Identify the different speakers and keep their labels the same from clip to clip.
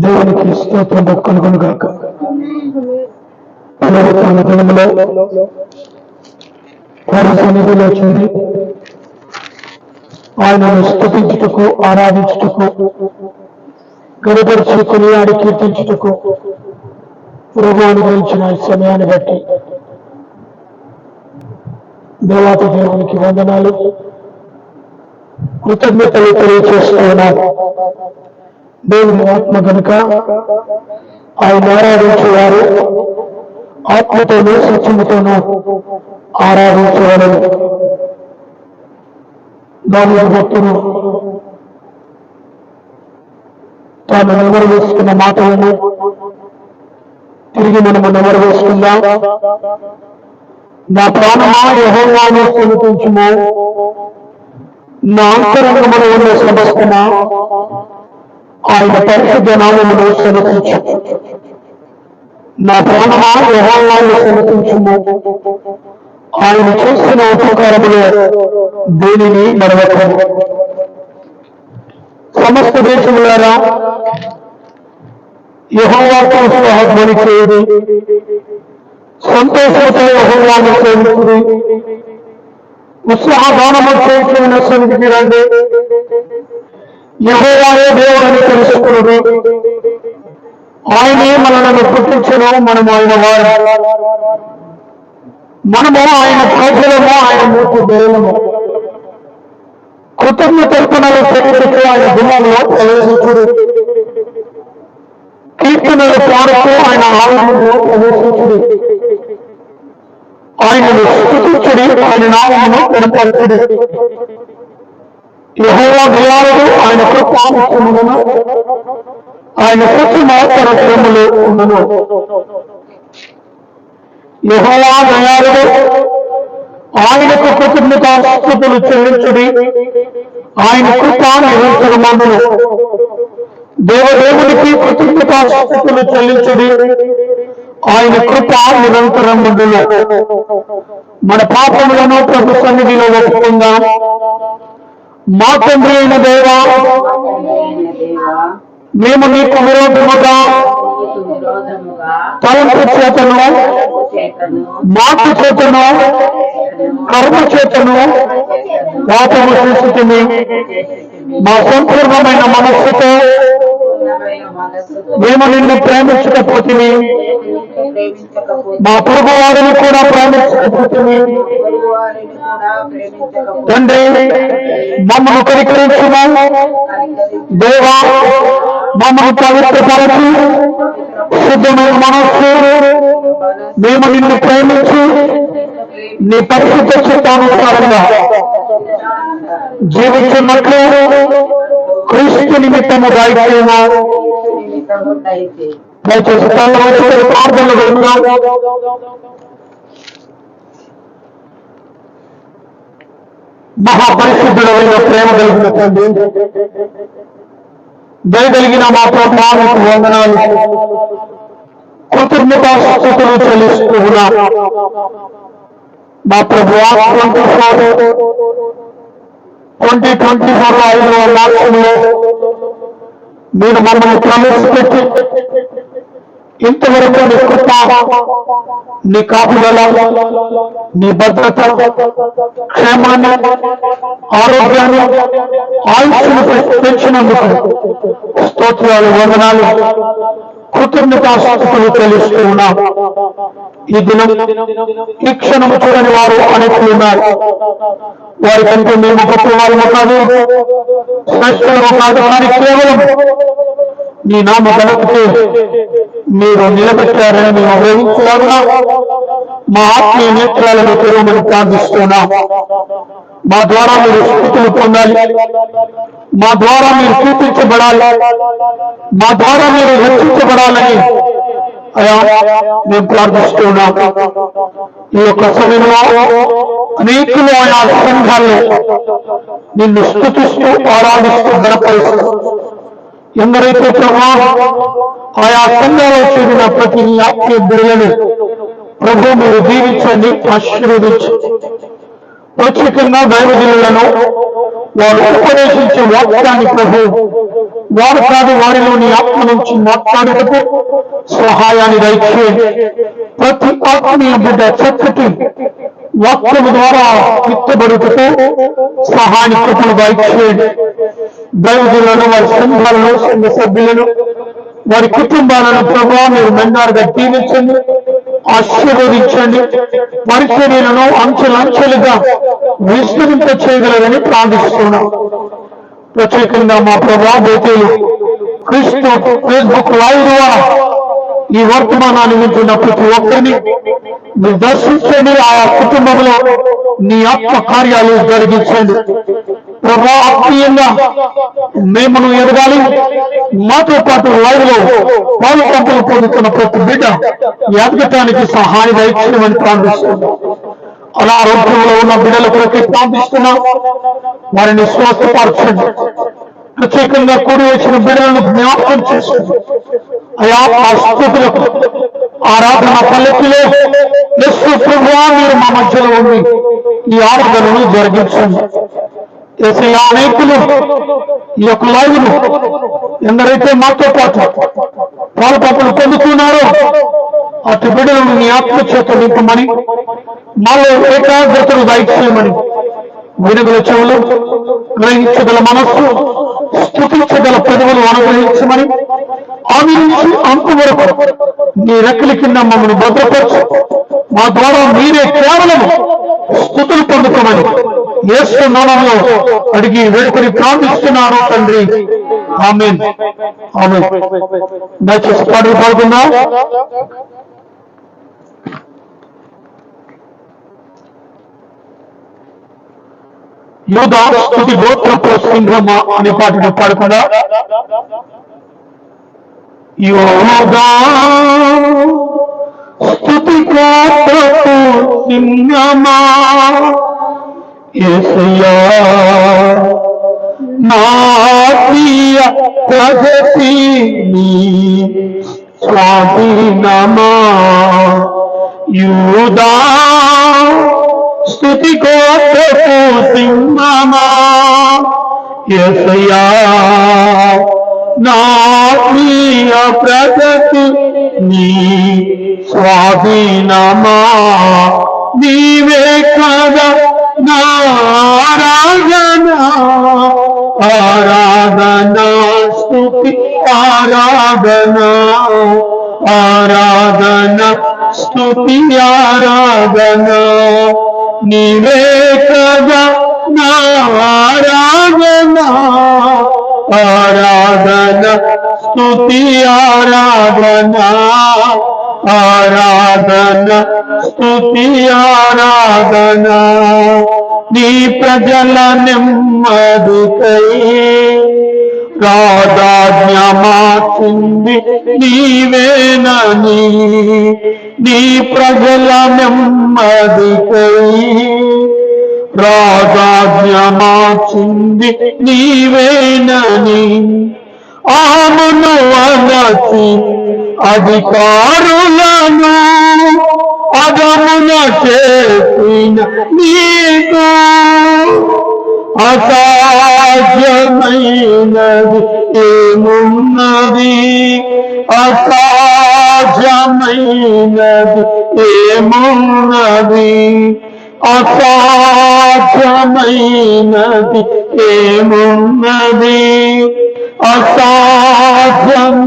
Speaker 1: దేవునికి స్తోత్రం కలుగును గాక. పునరుత్థాన దినములో వారి సన్నిధిలో వచ్చింది ఆయనను స్తుతించుటకు, ఆరాధించుటకు, గణపరిచి కొనియాడి కీర్తించుటకు ప్రభువు అనుగ్రహించిన ఈ సమయాన్ని బట్టి దేవాతి దేవునికి వందనాలు, కృతజ్ఞతలు తెలియచేస్తూ ఉన్నాను. దేవుని ఆత్మ గనుక ఆయన ఆరాధించేవారు ఆత్మతోనూ సత్యముతోనూ ఆరాధించేవారు. దాని భక్తులు తాను నెమరు వేసుకున్న మాటలను తిరిగి మనము నెమరు వేసుకుందాం. నా ప్రాణమా యెహోవాను స్తుతించుము, నా అంతరంగములో ఉన్న సమస్తమా ఆయన పరిశుద్ధ నామమును స్తుతించు. నా ప్రాణమా యెహోవాను స్తుతించుము, ఆయన చేసిన ఉపకారములు దేనిని మరవకము. సమస్త దేశములారా యెహోవాకు ఉత్సాహధ్వని చేయుడి, సంతోషంతో యెహోవాను సేవించుడి, ఉత్సాహగానము చేసిన సన్నిధికి రండి. యెహోవాయే దేవుడని తెలుసుకునుడి, ఆయనే మనలను పుట్టించును, మనము ఆయన వారు, మనము ఆయన ప్రజలము, ఆయన మూర్తి బెరలము. కృతజ్ఞతలు చెల్లించుటకు ఆయన గుమ్మంలో ప్రవేశించుడు, కీర్తనలు పాడుతూ ఆయన ఆలయంలో ప్రవేశించుడు, ఆయనను స్తుతించుడి, ఆయన నామమును కనపరచుడి. యెహోవా దయాళుడు, ఆయన కృపానుగ్రహములను, ఆయన కృప తన శ్రమలు ఉన్నను. యెహోవా దయాళుడు, ఆయనకు కృతజ్ఞతాస్తుతులు చెల్లించుడి, ఆయన కృప నిరంతరమందును. దేవదేవునికి కృతజ్ఞతాస్తుతులు చెల్లించుడి, ఆయన కృప నిరంతరమందును. మన పాపములను ప్రభు సన్నిధిలో ఒప్పుకుందాం. మా తండ్రి అయిన దేవా, మేము నీకు విరోధముగా తలంపు చేతను, మాట చేతను, కర్మ చేతను పాపము చేస్తుంది. మా సంపూర్ణమైన మనస్సుతో మేము నిన్ను ప్రేమించకపోతుంది, మా పొరుగు వారిని కూడా ప్రేమించకపోతుంది. తండ్రి, మమ్మల్ని కనికరించుము. దేవా, మమ్మల్ని పవిత్రపరచు. శుద్ధమైన మనస్సు మేము నిన్ను ప్రేమించి నీ పరిశుద్ధ చిత్తానుసారంగా జీవించినట్లు క్రీస్తు నిమిత్తము దయచేయము. దయచేసి ప్రార్థనలు వెళ్తున్నాం. మహాపరిశుద్ధుడైన ప్రేమ కలిగిన తండ్రి, దయ కలిగిన మా ప్రభువుకు వందనాలు, కృతజ్ఞతాస్తుతులు చెల్లిస్తూ ఉన్నాం. మా ప్రభువా, 2024 5వ మార్చంలో మీరు మమ్మల్ని ప్రవేశపెట్టి ఇంతవరకు నీ కృప, నీ కాపుదల, నీ భద్రత, క్షేమాన్ని, ఆరోగ్యాన్ని, ఆయుష్ను పెంచినందుకు స్తోత్రాలు, వందనాలు, కృతజ్ఞతాస్తుతులు చెల్లిస్తూ ఉన్నాం. ఈ దినం, ఈ క్షణము చూడని వారు అనేకులు ఉన్నారు. వారి కంటే మేము గొప్ప వారము కాదు, శ్రేష్ఠులము కాదు, కానీ కేవలం నీ నామ ఘనతకు మీరు నిలబెట్టారని మేము గ్రహించాలా. మా ఆత్మీయ నేత్రాలను తెరవమని ప్రార్థిస్తున్నాం. మా ద్వారా మీరు స్థితులు పొందాలి, మా ద్వారా మీరు కీర్తించబడాలి, మా ద్వారా మీరు రక్షించబడాలని అయా మేము ప్రార్థిస్తున్నాం. ఈ యొక్క సమయంలో అనేకులు ఆయా సంఘాల్లో నిన్ను స్తుతిస్తూ, ఆరాధిస్తూ, గణపరుస్తూ, ఎందరైతే ప్రభా ఆయా సంఘాల్లో చేరిన ప్రతి ఆత్మీయ బిడ్డలను ప్రభు మీరు దీవించండి, ఆశీర్వదించి ప్రత్యేకంగా దైవజనులను వారు ఉపదేశించే వాక్యాన్ని ప్రభు వారు కాదు వారిలో నీ ఆత్మ నుంచి మాట్లాడుటకు సహాయాన్ని దయచేయండి. ప్రతి ఆత్మీయ బిడ్డ చక్కటి వాక్యము ద్వారా విత్తబడుటకు సహాయాన్ని కృపను దయచేయండి. దైవజనులను వారి సంఘాలను సంఘ సభ్యులను వారి కుటుంబాలను ప్రభావ మీరు మెండారుగా దీవించండి, ఆశీర్వదించండి. పరిచర్యలను అంచెలంచెలుగా విస్తరింప చేయగలరని ప్రార్థిస్తున్నాం. ప్రత్యేకంగా మా ప్రభావ బోతేలు క్రీస్తు ఫేస్బుక్ లైవ్ ద్వారా ఈ వర్తమానాన్ని వింటున్న ప్రతి ఒక్కరిని మీరు దర్శించండి. ఆయా కుటుంబంలో నీ ఆత్మ కార్యాలు జరిగించండి. ప్రభా ఆత్మీయంగా మేము ఎదగాలి. మాతో పాటు లైవ్ లో పాలు పంపులు పొందుతున్న ప్రతి బిడ్డ ఎదగటానికి సహాయం దయచేయమని ప్రార్థిస్తున్నాం. అనారోగ్యంలో ఉన్న బిడ్డల కొరకే ప్రార్థిస్తున్నాం. వారిని స్వస్థపరచండి. ప్రత్యేకంగా కూడి వచ్చిన బిడ్డలను జ్ఞాపకం చేస్తుంది. అయా ఆ స్థుతులకు ఆరాధన పల్లెకిలో యేసు ప్రభువా మీరు మా మధ్యలో ఉండి ఈ ఆరాధనను జరిగించండి. యేసయ్యా అనేకులు ఈ యొక్క లైవ్ను ఎందరైతే మాతో పాటు పాలు పంపులు పొందుతున్నారో అటు బిడ్డలను నీ ఆత్మ చేత నింపమని, మాలో ఏకాగ్రతను దయచేయమని, వినుగల చెవులు, గ్రహించగల మనస్సు, స్తుతించగల పెదవులు అనుగ్రహించమని, ఆది నుంచి అంత వరకు నీ రెక్కల కింద మమ్మల్ని భద్రపరచు. మా ద్వారా మీరే కేవలం స్తుతులు పొందుతామని యేసు నామములో అడిగి వేడుకొని ప్రార్థిస్తున్నాను తండ్రి. ఆమేన్. ఆమేన్. దయచేసి పాటలు పాడుకుందాం. యూదా స్తుతి గోత్రపు సింహమా అనే పాటను పాడకుండా యూదా స్తుతి గోత్రపు సింహమా యేసయ్యా నా ప్రియ ప్రగతి నీ స్వాధీనమా యూదా స్తుతి గోత్రపు సింహమా యేసయ్యా నా ప్రియ ప్రగతి నీ స్వాధీనమా నీవే కదా నా ఆరాధన ఆరాధన స్తుతి ఆరాధన ఆరాధన స్తుతి ఆరాధన నీవే కదా నా ఆరాధన ఆరాధన స్తుతి ఆరాధన ఆరాధన స్తుతి ఆరాధన నీ ప్రజల నెమ్మదికై రాధాజ్ఞ మార్చింది నీవేనని నీ ప్రజల నెమ్మదికై రాధాజ్ఞ మార్చింది నీవేనని ఆమును అనసి అధికారులను అదమున చేసిన నీకు అసాధ్యమైనది ఏమున్నది అసాధ్యమైనది ఏమున్నది అసాధ్యమైనది ఏమున్నది అసాధ్యమైనది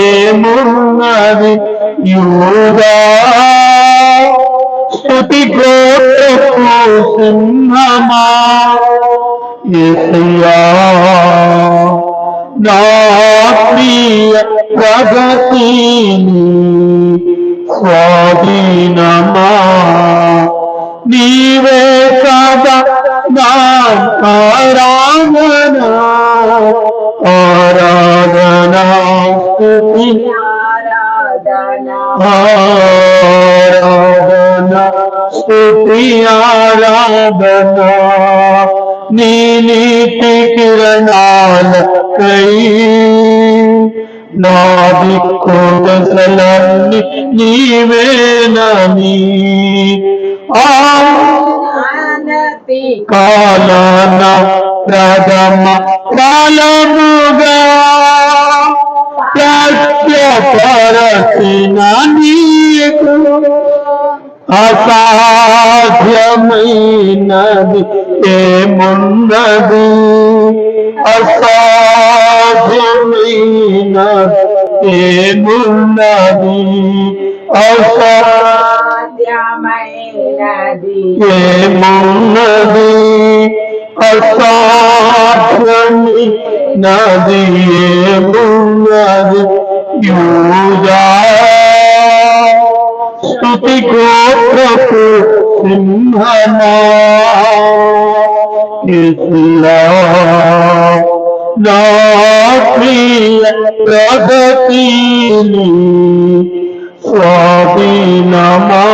Speaker 1: ఏమున్నది యూదా స్తుతి గోత్రపు సింహమా యేసయ్యా నా ప్రియ ప్రగతి స్వాధీనమా నీవే కదా నా ఆరాధన ఆరాధన స్తుతి ఆరాధన స్తుతి ఆరాధన నీ నీతి కిరణాలకై నా దిక్కు దశలన్నీ నీవేనని కాలన ప్రథమ కాలముగా ప్రత్యపరచిన నీకు అసాధ్యమైనది ఏమున్నది అసాధ్యమైనది ఏమున్నది అసాధ్యమైనది ఏమున్నది అసాధ్యమైనది ఏమున్నది యూదా స్తుతి గోత్రపు సింహమా యేసుయా నా ప్రియ ప్రగతిని స్వాధీనమా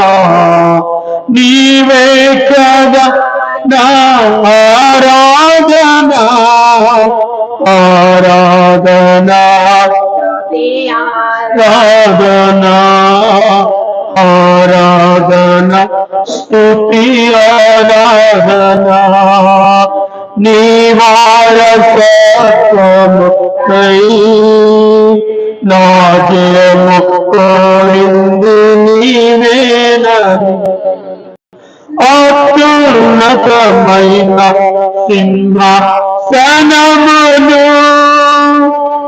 Speaker 1: నీవే కదా నా ఆరాధన ఆరాధన ఆరాధన ఆరాధన స్తుతి ఆరాధన నీ వారసత్వము నా జయము కోరింది నీవేనని అత్యున్నతమైన సింహాసనమును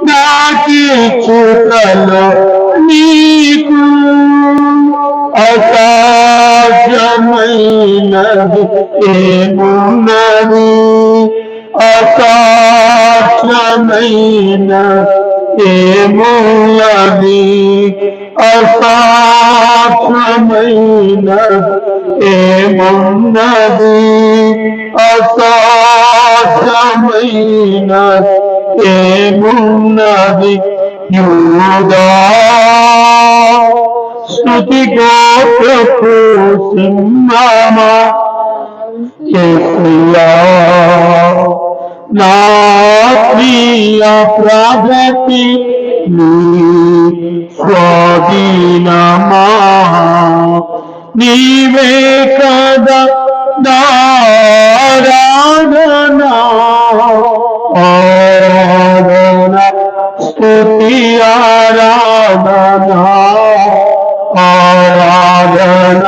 Speaker 1: నాకిచ్చుటలో నీకు అసాధ్యమైనది ఏమున్నది అసాధ్యమైనది ఏమున్నది అసాధ్యమైనది ఏమున్నది అసాధ్యమైనది ఏమున్నది యూదా స్తుతి గోత్రపు సింహమా యేసుయా నా ప్రియ ప్రగతి నీ స్వాధీనమా నీవే కదా నా ఆరాధన ఆరాధన స్తుతి ఆరాధన ఆరాధన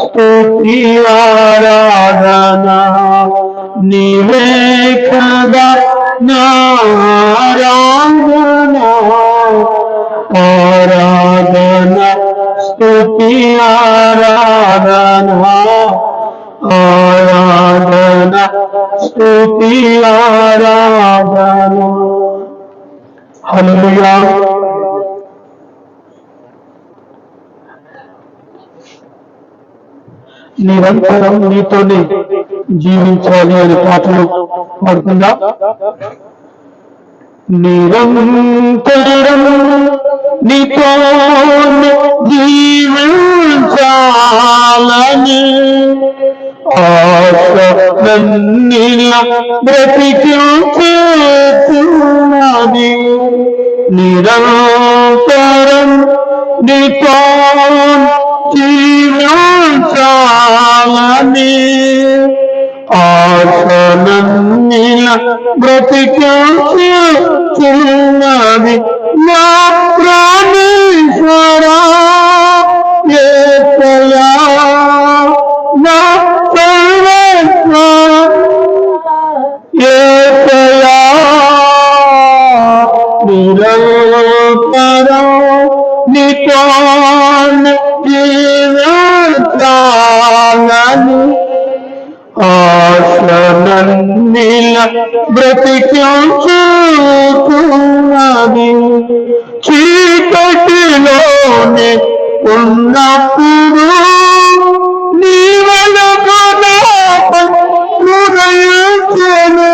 Speaker 1: స్తుతి ఆరాధన నీవే కదా నా ఆరాధన ఆరాధన స్తుతి ఆరాధన ఆరాధన స్తుతి ఆరాధన హల్లెలూయా. నిరంతరం నీతోనే జీవించాలి అనే పాటలు పాడుతుందా? నిరంతరం నీతోనే జీవించాలని ఆశ నన్నిలా బ్రతికించుతున్నది. నిరంతరం నీతోనే జీవించాలని ఆశ నన్నిలా బ్రతికించుతున్నది. నా ప్రాణేశ్వరా యేసయ్యా నా సర్వస్వా యేసయ్యా నిరంతరం నీతోనే జీవించాలని ఆశ నన్నిలా బ్రతికించుతున్నది. చీకటిలోనే ఉన్నప్పుడు నీ వెలుగు నాపై ఉదయించెను.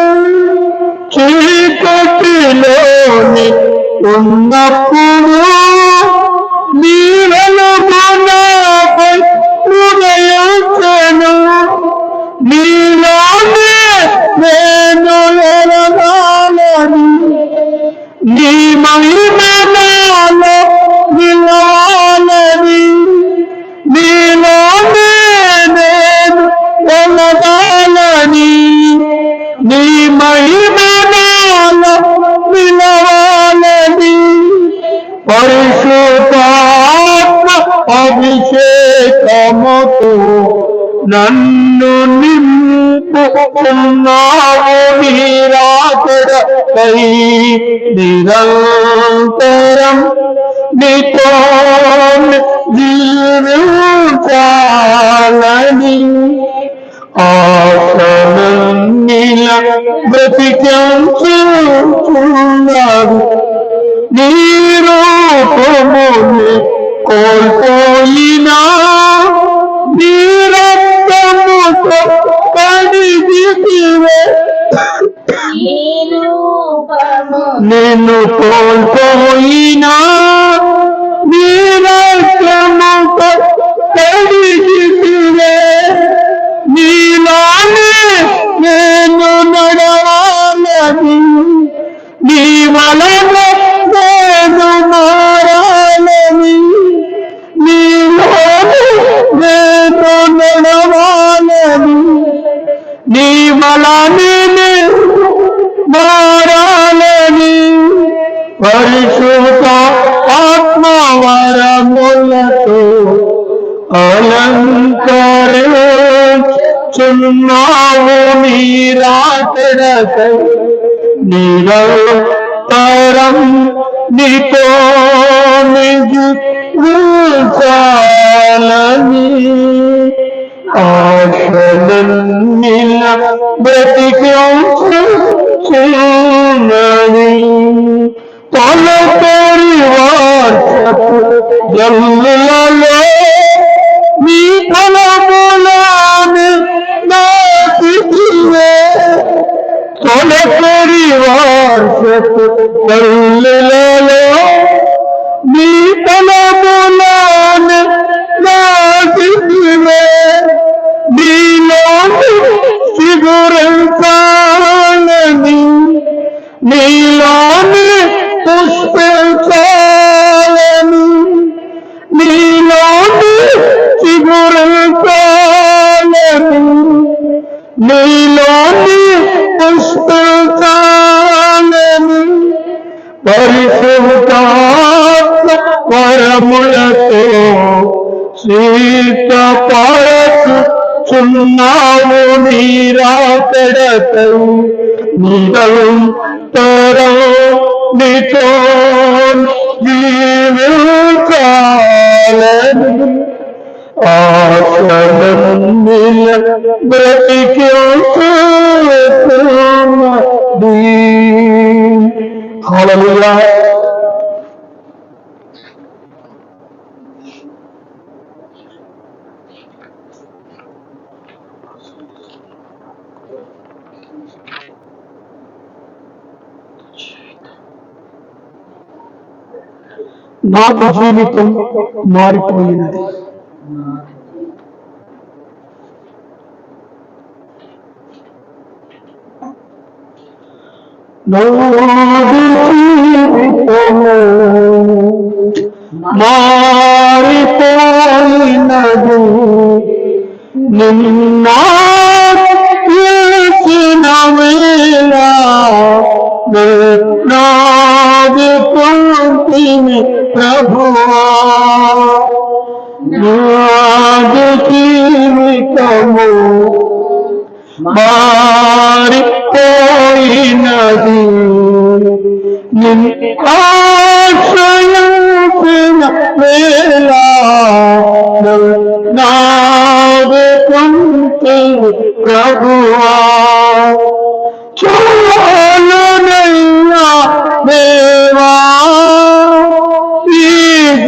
Speaker 1: చీకటిలోనే ఉన్నప్పుడు నీ వెలుగు నాపై ఉదయించెను. నీలోనే నేను ఎరగాలని నీ మహిమ నాలో నిలవాలని నీలోనే నేను ఎరగాలని ఉన్నావు నీరాకడకై నిరంతరం నీతో జీవించాలని ఆశలన్నీల బ్రతికించుచున్నాడు నీ రూపముని కోల్పోయినా నీ రక్తముతో కడిగితివే నిన్ను కోల్పోయినా నీ రక్తముతో కడిగితివే నీలానే నేను నడవాలని నీ వలన నేను మారాలని నీలోనే నేను నడవాలని నీ వలనే నేను మారాలని పరిశుద్ధ ఆత్మవరములతో అలంకరించున్నావు నీరాకడకై నిరంతరం నీతో జీవించాలని ఆశలన్నీల బ్రతికించుచున్నది తొలకరి వర్షపు జల్లులలో నీ ఫలములను నాటితివే తొలకరి వర్షపు జల్లులలో నీ ఫలములను నాటితివే నీలోని చిగురించాలని నీలోని పుష్పించాలని నీలోని చిగురించాలని నీలోని పుష్పించాలని పరిశుద్ధ వరములతో సిద్ధపరచుచున్నావు నీరాకడకై నిరంతరం నీతో జీవించాలని ఆశలన్నీల బ్రతికించుచున్నది. హల్లెలూయా. నాకు జీవితం మారిపోయినది. నాది జీవితము మారిపోయినది నిన్న చేసిన వేళ నాది పంపిణి ప్రభువా నాది జీవితము మారిపోయినది ఆశ్రయించిన వేళ నాది పంపిణి ప్రభువా చాలునయ్యా దేవా ఈ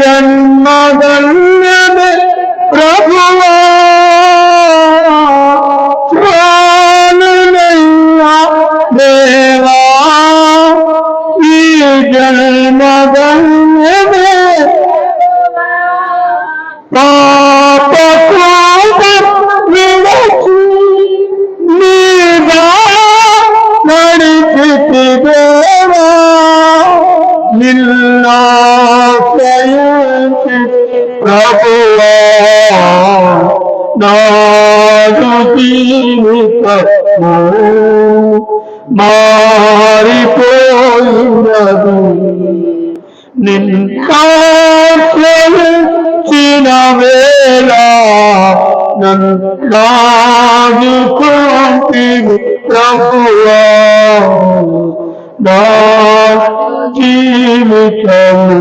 Speaker 1: జన్మదల్లనే ప్రభువా చాలునయ్యా దేవా ఈ జన్మదల్లనే పాపకు విడచి నీగా నడిచితి దేవా నిన్నాశ్రయించి ప్రభువా నాదు జీవితము మారిపోయినది నిన్నాశ్రయించిన వేళ నన్ను ప్రభువా నా జీవితము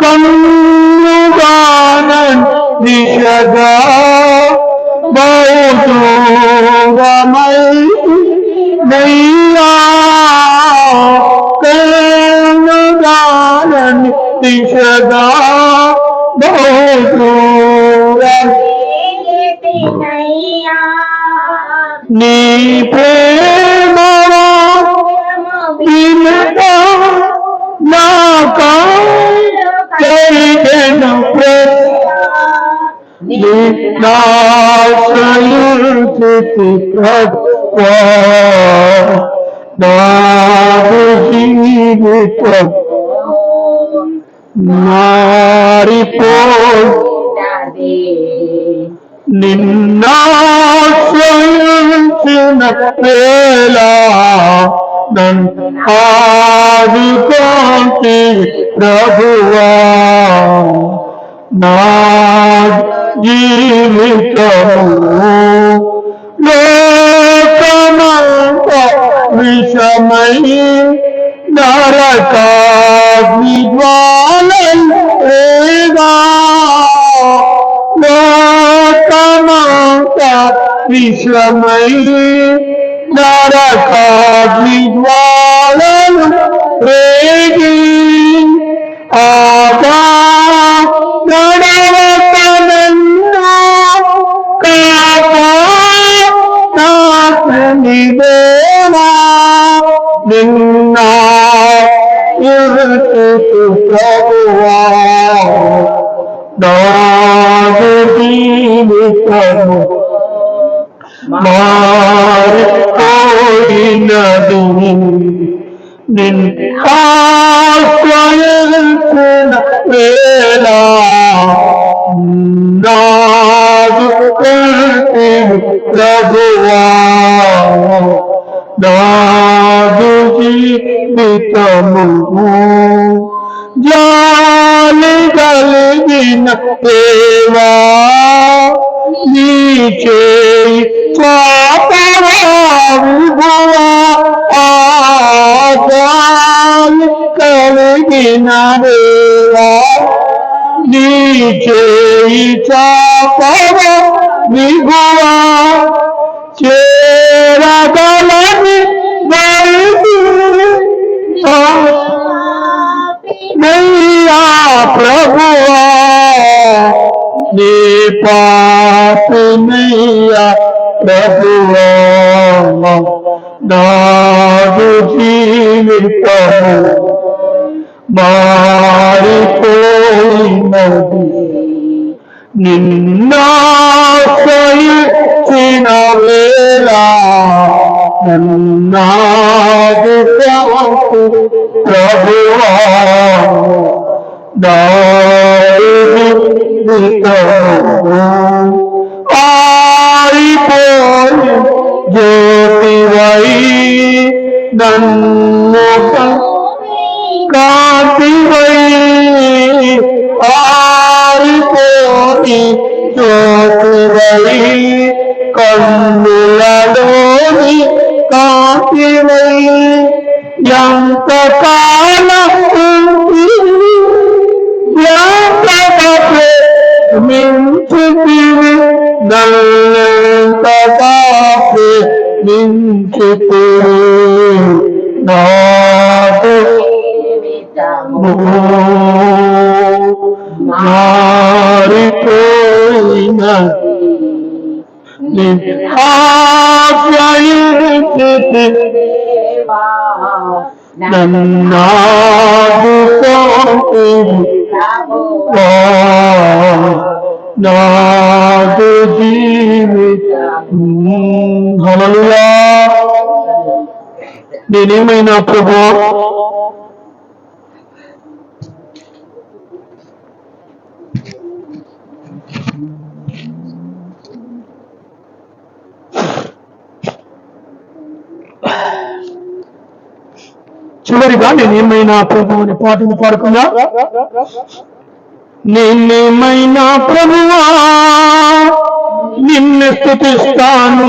Speaker 1: కన్నుగానన్ దిశగా బౌద్ధమై నయ్యా కన్నుగానన్ దిశగా నీ ప్రేమ నాకను నాశయుతి ప్రభువా నా జీవితం మారిపోయి నిన్నాశ్రయించిన వేళ నన్ను ఆదుకోండి ప్రభువా నా జీవితము లోకమంత విషమై నరకాగ్ని జ్వాలలుగా లోకమంత విషమై నరకాగ్ని జ్వాలలు రేగి ఆగా నడవతనన్నా కాపానిదేనా నిన్న ఇరుకు ప్రభువా నాదు జీవితము మారిపోయినది నిన్నాశ్రయించిన వేళ నాదు ప్రభువా నాదు జీవితము జాలి కలిగిన దేవా నీ చేయి విభువా జాలి కలిగిన దేవా నీ చేయి చాపవ విభువా చేరగలని నయ్యా ప్రభువా నీ పాపినయ్యా ప్రభువా నాదు జీవితము మారిపోయినది నిన్నాశ్రయించిన వేళ నన్నాదు ప్రభువా ఆరిపోయి జ్యోతివై నన్ను కాంతివై ఆరిపోయి జ్యోతివై కన్నులలోని కాంతివై ఎంత కాలం మించితివి నల్లంతగా మించితివి నాదు మారిపోయినది ఆశ్రయించితి నన్నాదుకోండి నాదు జీవితం హల్లెలూయా. నేనేమైనా ప్రభువా చివరిగా నేనేమైనా ప్రభు అని పాటను పాడుకున్నా. నేనేమైనా ప్రభువా నిన్ను స్తుతిస్తాను,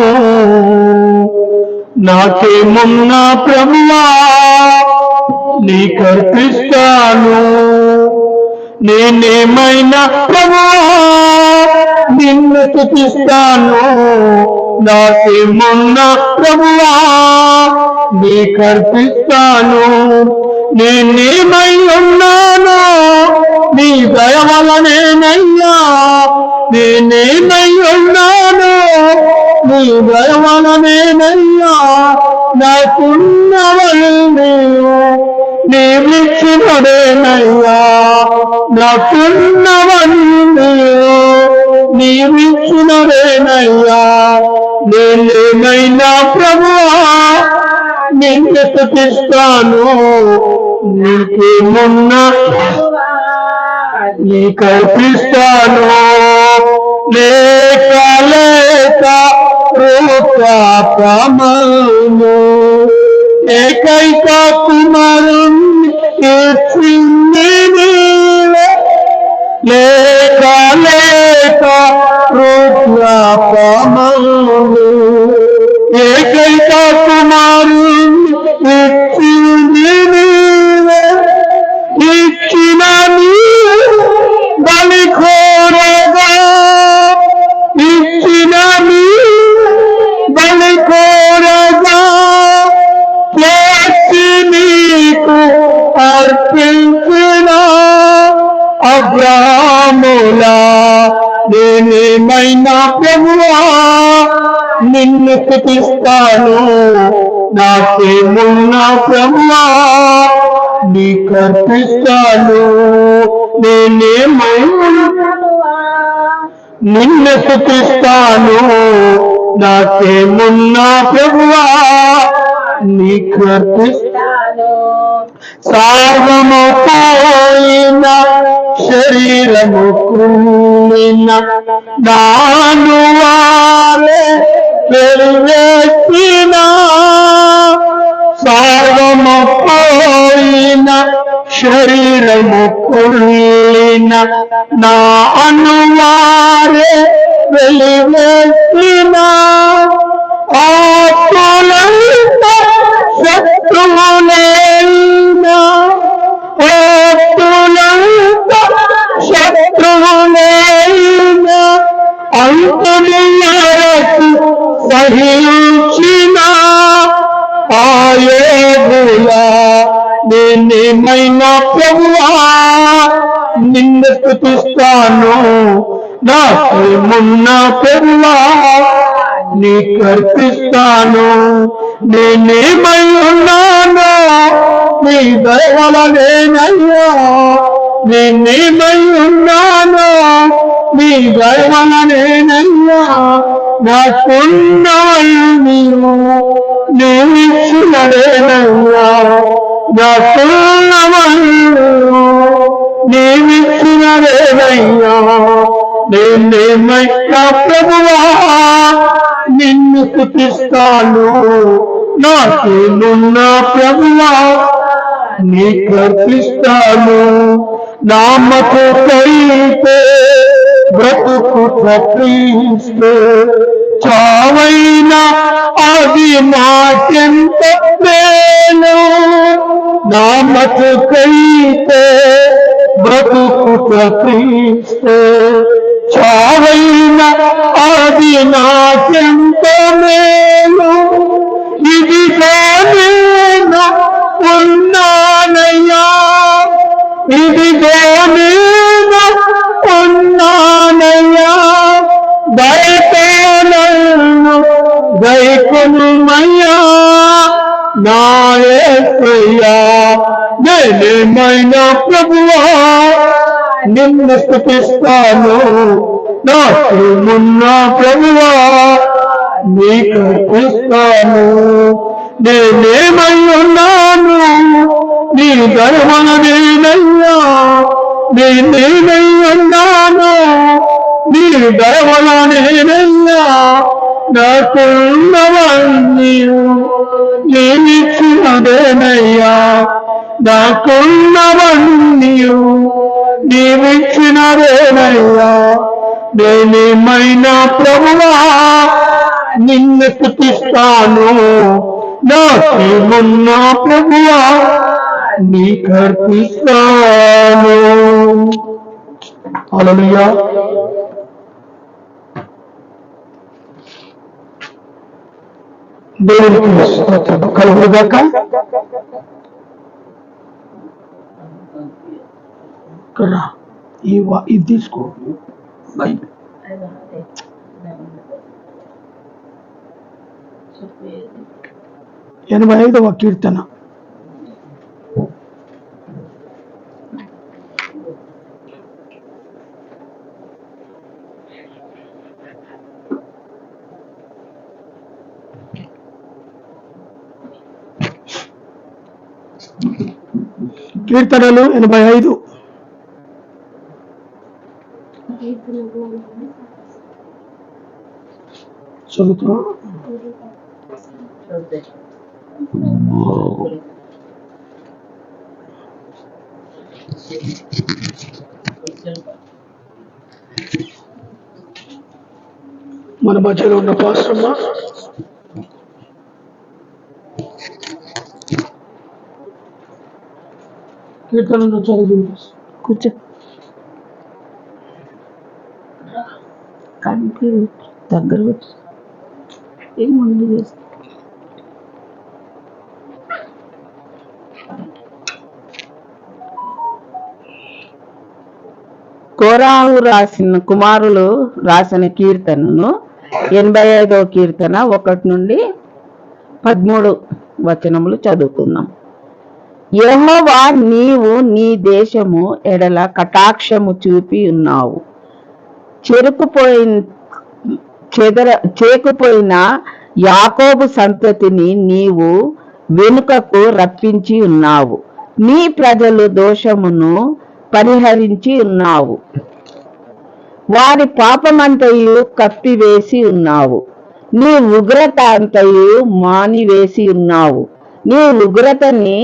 Speaker 1: నాకేమున్నా ప్రభువా నీకర్పిస్తాను. నేనేమైనా ప్రభువా నిన్ను స్తుతిస్తాను. నాకేమున్నా ప్రభువా నీకర్పిస్తాను. నేనేమై ఉన్నానో నీ దయ వలనేనయ్యా. నేనేమై ఉన్నానో నీ దయ వలనేనయ్యా. నాకున్నవన్నీ నీవిచ్చినదేనయ్యా. నాకున్నవన్నీ నీవిచ్చినదేనయ్యా. నేనేమైనా ప్రభువా నిన్ను స్తుతిస్తాను. నీకేమున్నా నీకర్పిస్తాను. లేక లేక రూపమను ఏకైక కుమారుణ్ణి ఇచ్చింది నీవే. లేక లేక రూపమను ఏకైక కుమారుణ్ణి ఇచ్చింది నీవే. ఇచ్చిన నీవే బలి కోరగా. ఇచ్చిన నీవే బలి కోరగా. చేసి నీకు అర్పించిన అబ్రాహాములా నేనేమైనా ప్రభువా నిన్ను స్తుతిస్తాను. నాకేమున్నా ప్రభువా నీకర్పిస్తాను. నేనేమైనా నిన్ను స్తుతిస్తాను. నాకేమున్నా ప్రభువా నీకర్పిస్తాను. సాగము పోయిన శరీరము కృంగిన నాను వారే వెలివేసిన. సాగము పోయిన శరీరము కృంగిన నా అనువారే వెలివేసిన. ఆత్మలంతా శత్రువులైనా. ఆత్మలంతా శత్రువులైనా. అంతము వరకు సహించిన ఆయోగులా నేనేమైనా ప్రభువా నిన్ను స్తుతిస్తాను. నాకేమున్నా ప్రభువా నీకర్పిస్తాను. నేనేమై ఉన్నానో నీ దయ వలనేనయ్యా. నేనేమై ఉన్నానో నీ దయ వలనేనయ్యా. నాకున్నవన్నీ నీవిచ్చినదేనయ్యా. నాకున్నవన్నీ నీవిచ్చినదేనయ్యా. నేనేమైనా ప్రభువా నిన్ను స్తుతిస్తాను. నాకేమున్నా ప్రభువా నీకర్పిస్తాను. నామకుకైతే బ్రతుకుట క్రీస్తు. చావైనా అది నాకెంత మేలు. నామకుకైతే బ్రతుకుట క్రీస్తు. చావైనా అది నాకెంత మేలు. ఇదిగో నేను ఉన్నానయ్యా. ఇదిగో నేను ఉన్నానయ్యా. దయతో నన్ను దయకొనుమయ్యా. నా యేసయ్యా నేనేమైనా ప్రభువా నిన్ను స్తుతిస్తాను. నాకేమున్నా ప్రభువా నీకర్పిస్తాను. నేనేమై ఉన్నాను నీ దయ వలనేనయ్యా. నేనేమై ఉన్నాను నీ దయ వలనేనయ్యా. నాకున్నవన్నీ నీవిచ్చినదేనయ్యా. నాకున్నవన్నీ నీవిచ్చినదేనయ్యా. నేనేమైనా ప్రభువా నిన్ను స్తుతిస్తాను. నాకేమున్నా ప్రభువా నీకర్పిస్తాను. హల్లెలూయా. దేవునికి స్తోత్రం కలుగుగాక. ఇది తీసుకో. 85వ కీర్తన. కీర్తనలు 85. చదువుతున్నా. మన మధ్యలో ఉన్న పాస్టమ్మ కీర్తనలు చదువు. కూర్చో. కంటి దగ్గర ఏం ముందు చేస్తా. కోరాహు కుమారులు రాసిన కీర్తనను 85వ కీర్తన 1 నుండి 13 వచనములు చదువుకుందాం. యెహోవా, నీవు నీ దేశము ఎడల కటాక్షము చూపి ఉన్నావు. చేకుపోయిన యాకోబు సంతతిని నీవు వెనుకకు రప్పించి ఉన్నావు. నీ ప్రజలు దోషమును పరిహరించి ఉన్నావు. వారి పాపమంతయు కప్పివేసి ఉన్నావు. నీ ఉగ్రత అంతయు మానివేసి ఉన్నావు. నీ ఉగ్రతని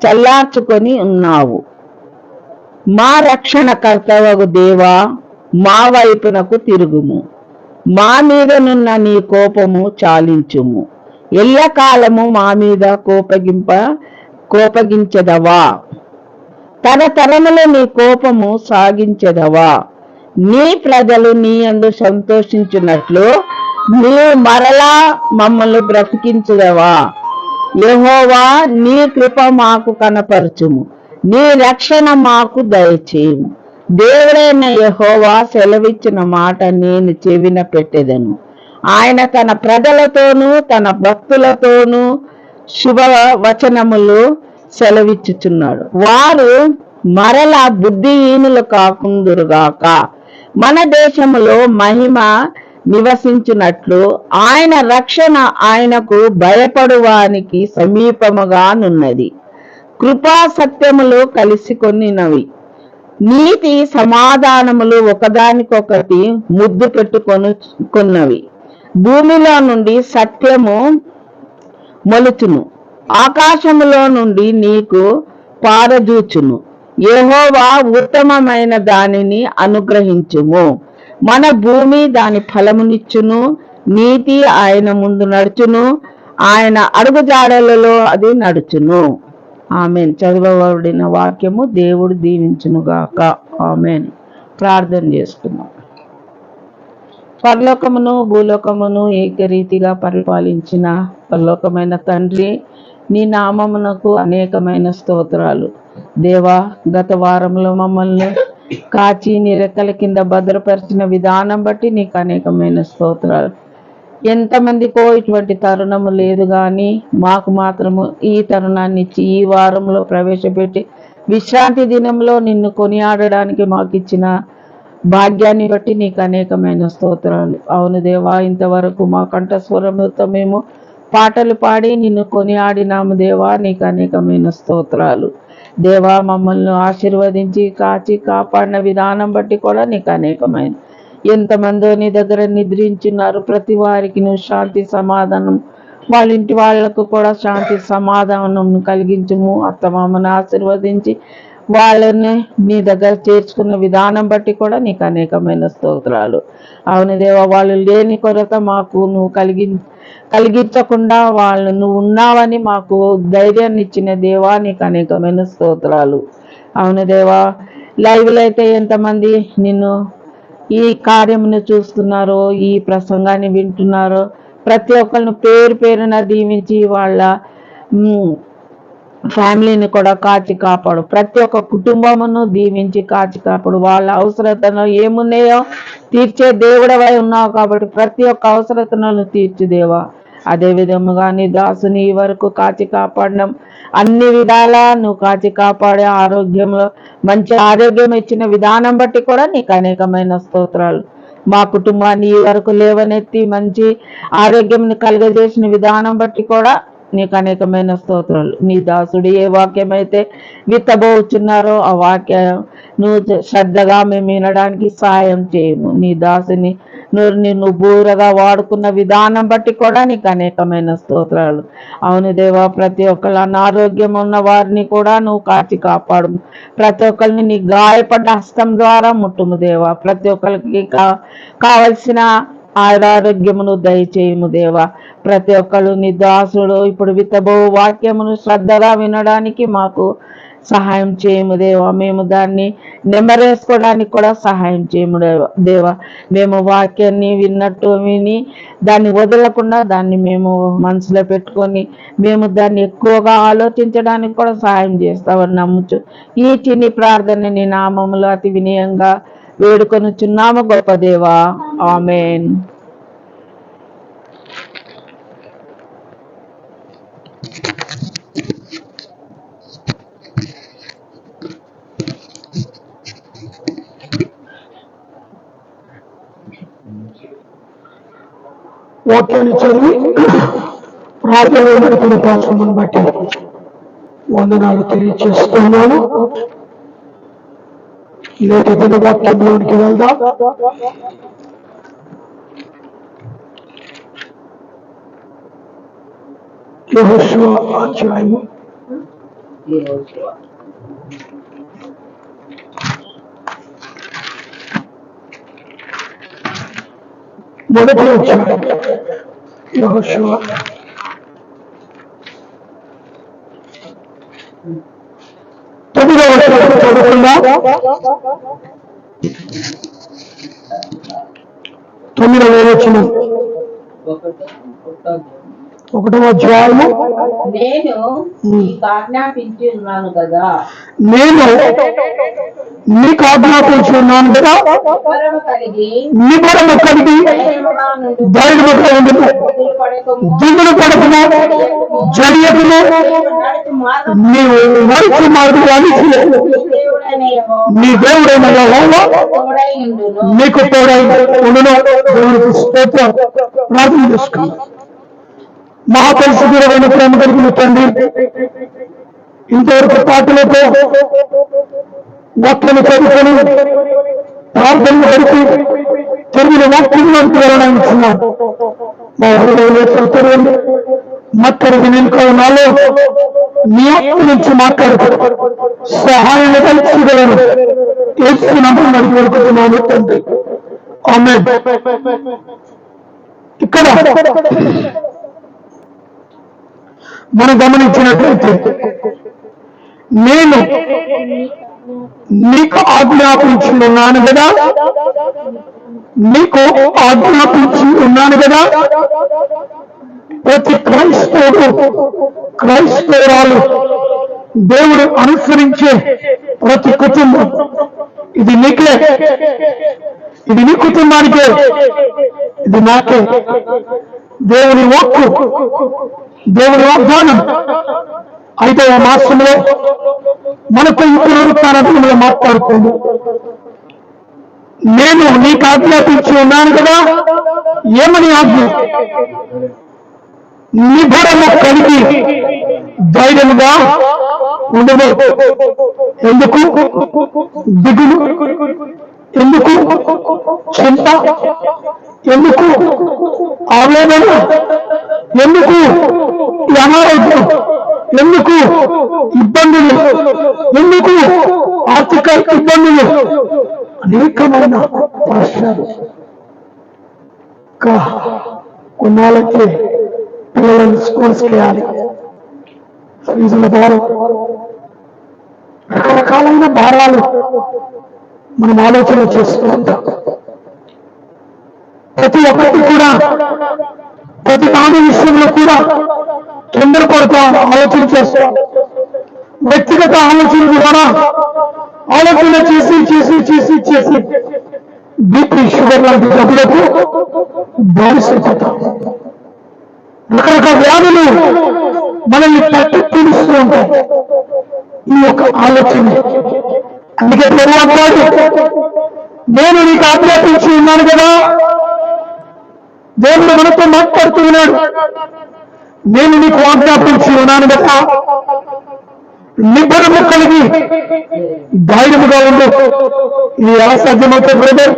Speaker 1: చల్లార్చుకొని ఉన్నావు. మా రక్షణకర్తవగు దేవా, మా వైపునకు తిరుగుము. మా మీదనున్న నీ కోపము చాలించుము. ఎల్లకాలము మా మీద కోపగించదవా? తరతరములు నీ కోపము సాగించెదవా? నీ ప్రజలు నీ యందు సంతోషించున్నట్లు నీవు మరలా మమ్మల్ని బ్రతికించదవా? యెహోవా, నీ కృప మాకు కనపరచుము. నీ రక్షణ మాకు దయచేయము. దేవుడైన యెహోవా సెలవిచ్చిన మాట నేను చెవిన పెట్టెదను. ఆయన తన ప్రజలతోనూ తన భక్తులతోనూ శుభవచనములు సెలవిచ్చుచున్నాడు. వారు మరలా బుద్ధిహీనులు కాకుందురుగాక. మన దేశములో మహిమ నివసించున్నట్లు ఆయన రక్షణ ఆయనకు భయపడువానికి సమీపముగానున్నది. కృపా సత్యములు కలిసి కొనినవి. నీతి సమాధానములు ఒకదానికొకటి ముద్దు పెట్టుకొన్నవి. భూమిలో నుండి సత్యము మొలుచును. ఆకాశములో నుండి నీకు పారజూచును. యెహోవా ఉత్తమమైన దానిని అనుగ్రహించుము. మన భూమి దాని ఫలమునిచ్చును. నీతి ఆయన ముందు నడుచును. ఆయన అడుగుజాడలలో అది నడుచును. ఆమెన్. చదవబడిన వాక్యము దేవుడు దీవించునుగాక. ఆమెన్. ప్రార్థన చేసుకున్నాం. పరలోకమును భూలోకమును ఏకరీతిగా పరిపాలించిన పరలోకమైన తండ్రి, నీ నామమునకు అనేకమైన స్తోత్రాలు. దేవా, గత వారంలో మమ్మల్ని కాచి నీ రెక్కల కింద భద్రపరిచిన విధానం బట్టి నీకు అనేకమైన స్తోత్రాలు. ఎంతమందికో ఇటువంటి తరుణము లేదు, కానీ మాకు మాత్రము ఈ తరుణాన్ని ఇచ్చి ఈ వారంలో ప్రవేశపెట్టి విశ్రాంతి దినంలో నిన్ను కొనియాడడానికి మాకు ఇచ్చిన భాగ్యాన్ని బట్టి నీకు అనేకమైన స్తోత్రాలు. అవును దేవా, ఇంతవరకు మా కంఠస్వరముతో మేము పాటలు పాడి నిన్ను కొనియాడినాము దేవా, నీకు అనేకమైన స్తోత్రాలు. దేవా, మమ్మల్ని ఆశీర్వదించి కాచి కాపాడిన విధానం బట్టి కూడా నీకు అనేకమైన. ఎంతమందో నీ దగ్గర నిద్రించున్నారు. ప్రతి వారికి నువ్వు శాంతి సమాధానం, వాళ్ళ ఇంటి వాళ్లకు కూడా శాంతి సమాధానం కలిగించుము. అత్తమామను ఆశీర్వదించి వాళ్ళని నీ దగ్గర చేర్చుకున్న విధానం బట్టి కూడా నీకు అనేకమైన స్తోత్రాలు. అవును దేవా, వాళ్ళు లేని కొరత మాకు నువ్వు కలిగించకుండా వాళ్ళు నువ్వు ఉన్నావని మాకు ధైర్యాన్ని ఇచ్చిన దేవా నీకు అనేకమైన స్తోత్రాలు. అవును దేవా, లైవ్లో అయితే ఎంతమంది నిన్ను ఈ కార్యమును చూస్తున్నారో, ఈ ప్రసంగాన్ని వింటున్నారో, ప్రతి ఒక్కరిని పేరు పేరున దీవించి వాళ్ళ ఫ్యామిలీని కూడా కాచి కాపాడు. ప్రతి ఒక్క కుటుంబమును దీవించి కాచి కాపాడు. వాళ్ళ అవసరతను ఏమున్నాయో తీర్చే దేవుడవై ఉన్నావు కాబట్టి ప్రతి ఒక్క అవసరతను తీర్చు దేవా. అదే విధముగా నీ దాసుని ఈ వరకు కాచి కాపాడడం, అన్ని విధాలా నువ్వు కాచి కాపాడే ఆరోగ్యంలో మంచి ఆరోగ్యం ఇచ్చిన విధానం బట్టి కూడా నీకు అనేకమైన స్తోత్రాలు. మా కుటుంబాన్ని ఈ వరకు లేవనెత్తి మంచి ఆరోగ్యం కలుగజేసిన విధానం బట్టి కూడా నీకు అనేకమైన స్తోత్రాలు. నీ దాసుడు ఏ వాక్యం అయితే విత్తబోచున్నారో ఆ వాక్యం నువ్వు శ్రద్ధగా మేము వినడానికి సహాయం చేయము. నీ దాసుని నిన్ను బూరగా వాడుకున్న విధానం బట్టి కూడా నీకు అనేకమైన స్తోత్రాలు. అవును దేవా, ప్రతి ఒక్కరు అనారోగ్యం ఉన్న వారిని కూడా నువ్వు కాచి కాపాడు. ప్రతి ఒక్కరిని నీ గాయపడ్డ హస్తం ద్వారా ముట్టుము దేవా. ప్రతి ఒక్కరికి కావలసిన ఆరోగ్యమును దయచేయము దేవా. ప్రతి ఒక్కరు నీ దాసుడు ఇప్పుడు విత్తబో వాక్యమును శ్రద్ధగా వినడానికి మాకు సహాయం చేయము దేవా. మేము దాన్ని నెమరేసుకోవడానికి కూడా సహాయం చేయము దేవా. మేము వాక్యాన్ని విన్నట్టు విని దాన్ని వదలకుండా దాన్ని మేము మనసులో పెట్టుకొని మేము దాన్ని ఎక్కువగా ఆలోచించడానికి కూడా సహాయం చేస్తామని నమ్ముచు ఈ చిన్ని ప్రార్థన నీ నామములో అతి వినయంగా వేడుకొనుచున్నాము గొప్ప దేవా. ఆమేన్.
Speaker 2: వాక్యాన్ని చదివి ప్రార్థన పాల్గొనని బట్టి వందనాలు తెలియజేస్తున్నాను. నేటి దిన వాక్యంలోనికి వెళ్దాం. యెహోషువ అధ్యాయము 1వ అధ్యాయం. యెహోషువ 9వ వచనం చదువుకుందాం. 9వ వచనం 1వ అధ్యాయము.
Speaker 1: నేను ఆజ్ఞాపించి ఉన్నాను కదా,
Speaker 2: నేను నీకు ఆజ్ఞాపించి ఉన్నాను కదా, నిబరము కలిగి ధైర్యముగా ఉండుము, దిగులు పడకుము, జడియకుము, నీవు నడిచి మార్గాన్ని నీ దేవుడైన యెహోవా నీకు తోడై ఉండును. దేవునికి స్తోత్రం. ప్రార్థన చేసుకుందాం. మహాపరిశుద్ధుడైన ప్రేమ కలిగిన తండ్రి, ఇంతవరకు పాటలతో వాక్యాన్ని చదువుకొని ప్రార్థనలు గడిపి తిరిగిన వాక్యంలోకి వెళ్ళడానికి మా హృదయంలో చదువుతుంది. మత్తరికి నిలుకో నాలో నీ ఆత్మ నుంచి మాట్లాడుతూ సహాయం కలిసిగలను యేసు నామమున అడిగి వేడుకుంటున్నాను తండ్రి. ఆమేన్. ఇక్కడ మనం గమనించినట్లయితే నేను నీకు ఆజ్ఞాపించి ఉన్నాను కదా, నీకు ఆజ్ఞాపించి ఉన్నాను కదా. ప్రతి క్రైస్తవురాలు దేవుడు అనుసరించే ప్రతి కుటుంబం ఇది నీకే, ఇది నీ కుటుంబానికే, ఇది నాకే. దేవుని వాక్కు, దేవుని వాగ్దానం 5వ మాసంలో మనకు ఈ పునరుత్థానంలో మాట్లాడుతుంది. నేను నీకు ఆజ్ఞాపించి ఉన్నాను కదా. ఏమని ఆజ్ఞ? నిబరము కలిగి ధైర్యముగా ఉండదు. ఎందుకు దిగులు, ఎందుకు చింత, ఎందుకు ఆవేదన, ఎందుకు అనారోగ్యం, ఎందుకు ఇబ్బందులు, ఎందుకు ఆర్థిక ఇబ్బందులు, అనేకమైన ప్రశ్నలు కొన్నాళ్ళకి పిల్లలను స్కూల్స్కి వేయాలి, ఫీజుల భారం, రకరకాలైన భారాలు మనం ఆలోచన చేస్తూ ఉంటాం. ప్రతి ఒక్కటి కూడా, ప్రతి దాని విషయంలో కూడా తొందరపడతాం, ఆలోచన చేస్తాం. వ్యక్తిగత ఆలోచన ద్వారా ఆలోచన చేసి చేసి చేసి చేసి బీపీ, షుగర్ లాంటి జబ్బులకు బానిసైపోతాం. రకరకాల వ్యాధులు మనల్ని తట్టి పీడిస్తూ ఉంటాయి ఈ యొక్క ఆలోచన. అందుకే ప్రభువు అంటాడు, నేను నీకు ఆజ్ఞాపించి ఉన్నాను కదా. దేవుడు మనతో మాట్లాడుతూ ఉన్నాడు, నేను నీకు ఆజ్ఞాపించి ఉన్నాను కదా, నిబ్బరము కలిగి ధైర్యముగా ఉండు. ఇది ఎలా సాధ్యమవుతుంది బ్రదర్?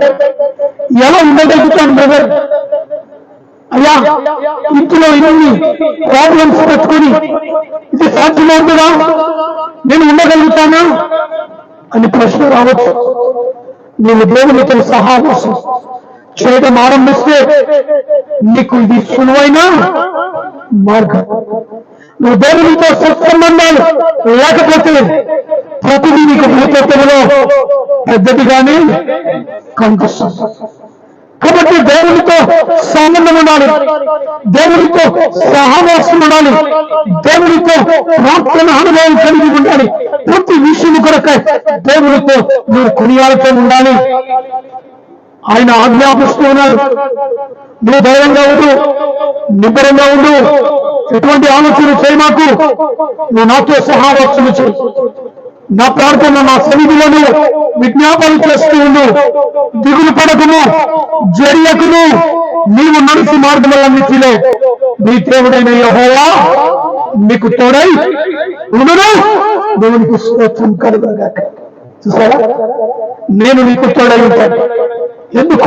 Speaker 2: ఎలా ఉండగలుగుతాను బ్రదర్? అయ్యా, ఇంట్లో ఇన్ని ప్రాబ్లమ్స్ పెట్టుకుని ఇది సాధ్యమవుతుందా? నేను ఉండగలుగుతానా అని ప్రశ్న రావచ్చు. నీవు దేవునితో సహవాసం చేయడం ఆరంభిస్తే నీకు ఇది సులువైన మార్గం. నువ్వు దేవునితో సత్సంబంధాలు లేకపోతే ప్రతిదీ నీకు భూతత్వంలో పెద్దదిగానే కనిపిస్తుంది. కాబట్టి దేవునితో సంబంధం ఉండాలి, దేవునితో సహవాసం ఉండాలి, దేవునితో ప్రార్థన అనుభవం కలిగి ఉండాలి. ప్రతి విషయం కొరకై దేవునితో నువ్వు కొనియాడుతూ ఉండాలి. ఆయన ఆజ్ఞాపిస్తూ ఉన్నాడు, నువ్వు ధైర్యంగా ఉండు, నిబ్బరంగా ఉండు, ఎటువంటి ఆలోచన చేయమాకు, నువ్వు నాతో సహవాసం చేయి, నా ప్రార్థన నా సన్నిధిలోను విజ్ఞాపన చేస్తూ ఉండు, దిగులు పడకును, జరియకును, నీవు నడిచి మార్గములన్నిటిలో నీ దేవుడైన యెహోవా నీకు తోడై ఉండును. దేవునికి స్తోత్రం కలుగుగాక. చూసారా, నేను నీకు తోడై ఉంటాను. ఎందుకు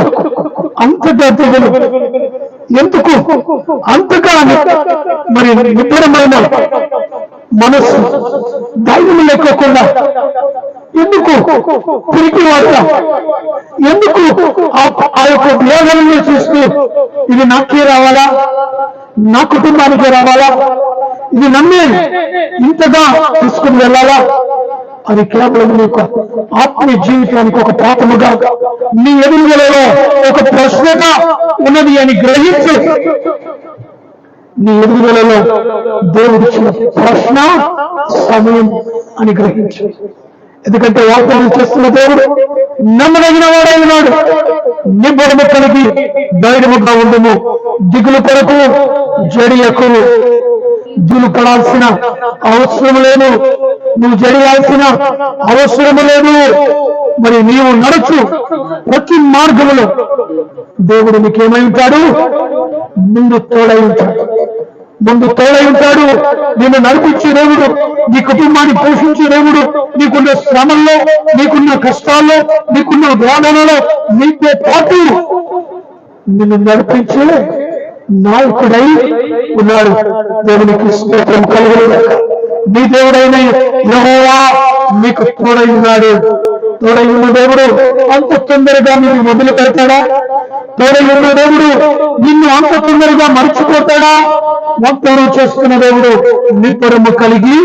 Speaker 2: అంతగా దిగులు? ఎందుకు అంతగా మరి నిబ్బరమైన మనస్సు, ధైర్యం లేకోకుండా ఎందుకు తిరిగి వాడతా? ఎందుకు ఆ యొక్క వేదనని చూస్తూ ఇది నాకే రావాలా, నా కుటుంబానికే రావాలా, ఇది నన్నే ఇంతగా తీసుకుని వెళ్ళాలా? అది కేవలం నీకు ఆత్మీయ జీవితానికి ఒక పాఠముగా, నీ ఎదుగుదలలో ఒక ప్రశ్నగా ఉన్నది అని గ్రహించి, నీ ఎదుగుదలలో దేవుడిచ్చిన ప్రశ్న సమయం అని గ్రహించు. ఎందుకంటే వాగ్దానం చేస్తున్న దేవుడు నమ్మదగిన వాడైనాడు. నిబ్బరము కలిగి ధైర్యముగా ఉండుము, దిగులు కొరకు జడియకు. దిగులు పడాల్సిన అవసరం లేదు, నువ్వు జడియాల్సిన అవసరము లేదు. మరి నీవు నడుచు ప్రతి మార్గములో దేవుడు నీకేమై ఉంటాడు? ముందు తోడై ఉంటాడు, ముందు తోడై ఉంటాడు. నిన్ను నడిపించే దేవుడు, నీ కుటుంబాన్ని పోషించే దేవుడు, నీకున్న శ్రమల్లో, నీకున్న కష్టాల్లో, నీకున్న వేదనలో నీతో పాటు నిన్ను నడిపించే నాయకుడై ఉన్నాడు. దేవునికి స్తోత్రం కలుగుగాక. నీ దేవుడైన యెహోవా నీకు తోడై ఉన్నాడు. తోడై ఉన్న దేవుడు అంత తొందరగా నిన్ను మొదలు పెడతాడా? తోడై ఉన్న దేవుడు నిన్ను అంత తొందరగా మర్చిపోతాడా? వాగ్దానం చేస్తున్న దేవుడు నిబ్బరము కలిగి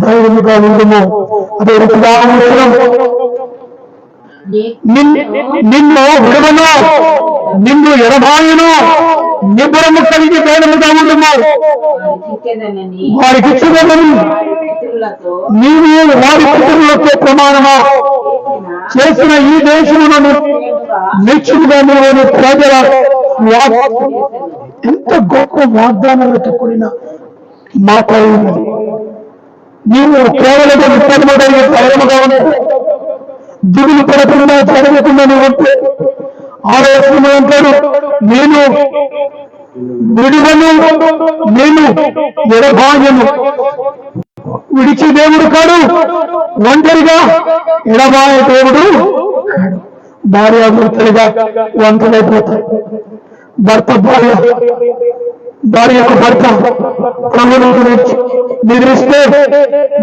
Speaker 2: ధైర్యముగా ఉండుము. అదే రీతిగా నిన్ను విడవను, నిన్ను ఎడబాయును, నిబ్బరము కలిగి ధైర్యముగా ఉండుము. వారికి ఇచ్చినదని నీవు వారి పితరులతో ప్రమాణమా చేసిన ఈ దేశములను నిశ్చితంగా నీవు ప్రజల ఎంత గొప్ప వాగ్దానాలతో కూడిన మాపై ఉన్నది. నీవు కేవలం విఫలమడైన ధైర్యముగా ఉంటే, దిగులు పడకుండా జరగకుండా నువ్వు ఉంటే, ఆలోచన ఉంటాడు, నేను విడువను, నేను ఎడబాయను. విడిచి దేవుడు కాడు, ఒంటరిగా ఎడబాయ దేవుడు కాడు. భార్యాభర్తలుగా ఒంటరైపోతారు. భర్త భార్య, భార్య యొక్క భర్త ప్రభువును గురించి నిద్రిస్తే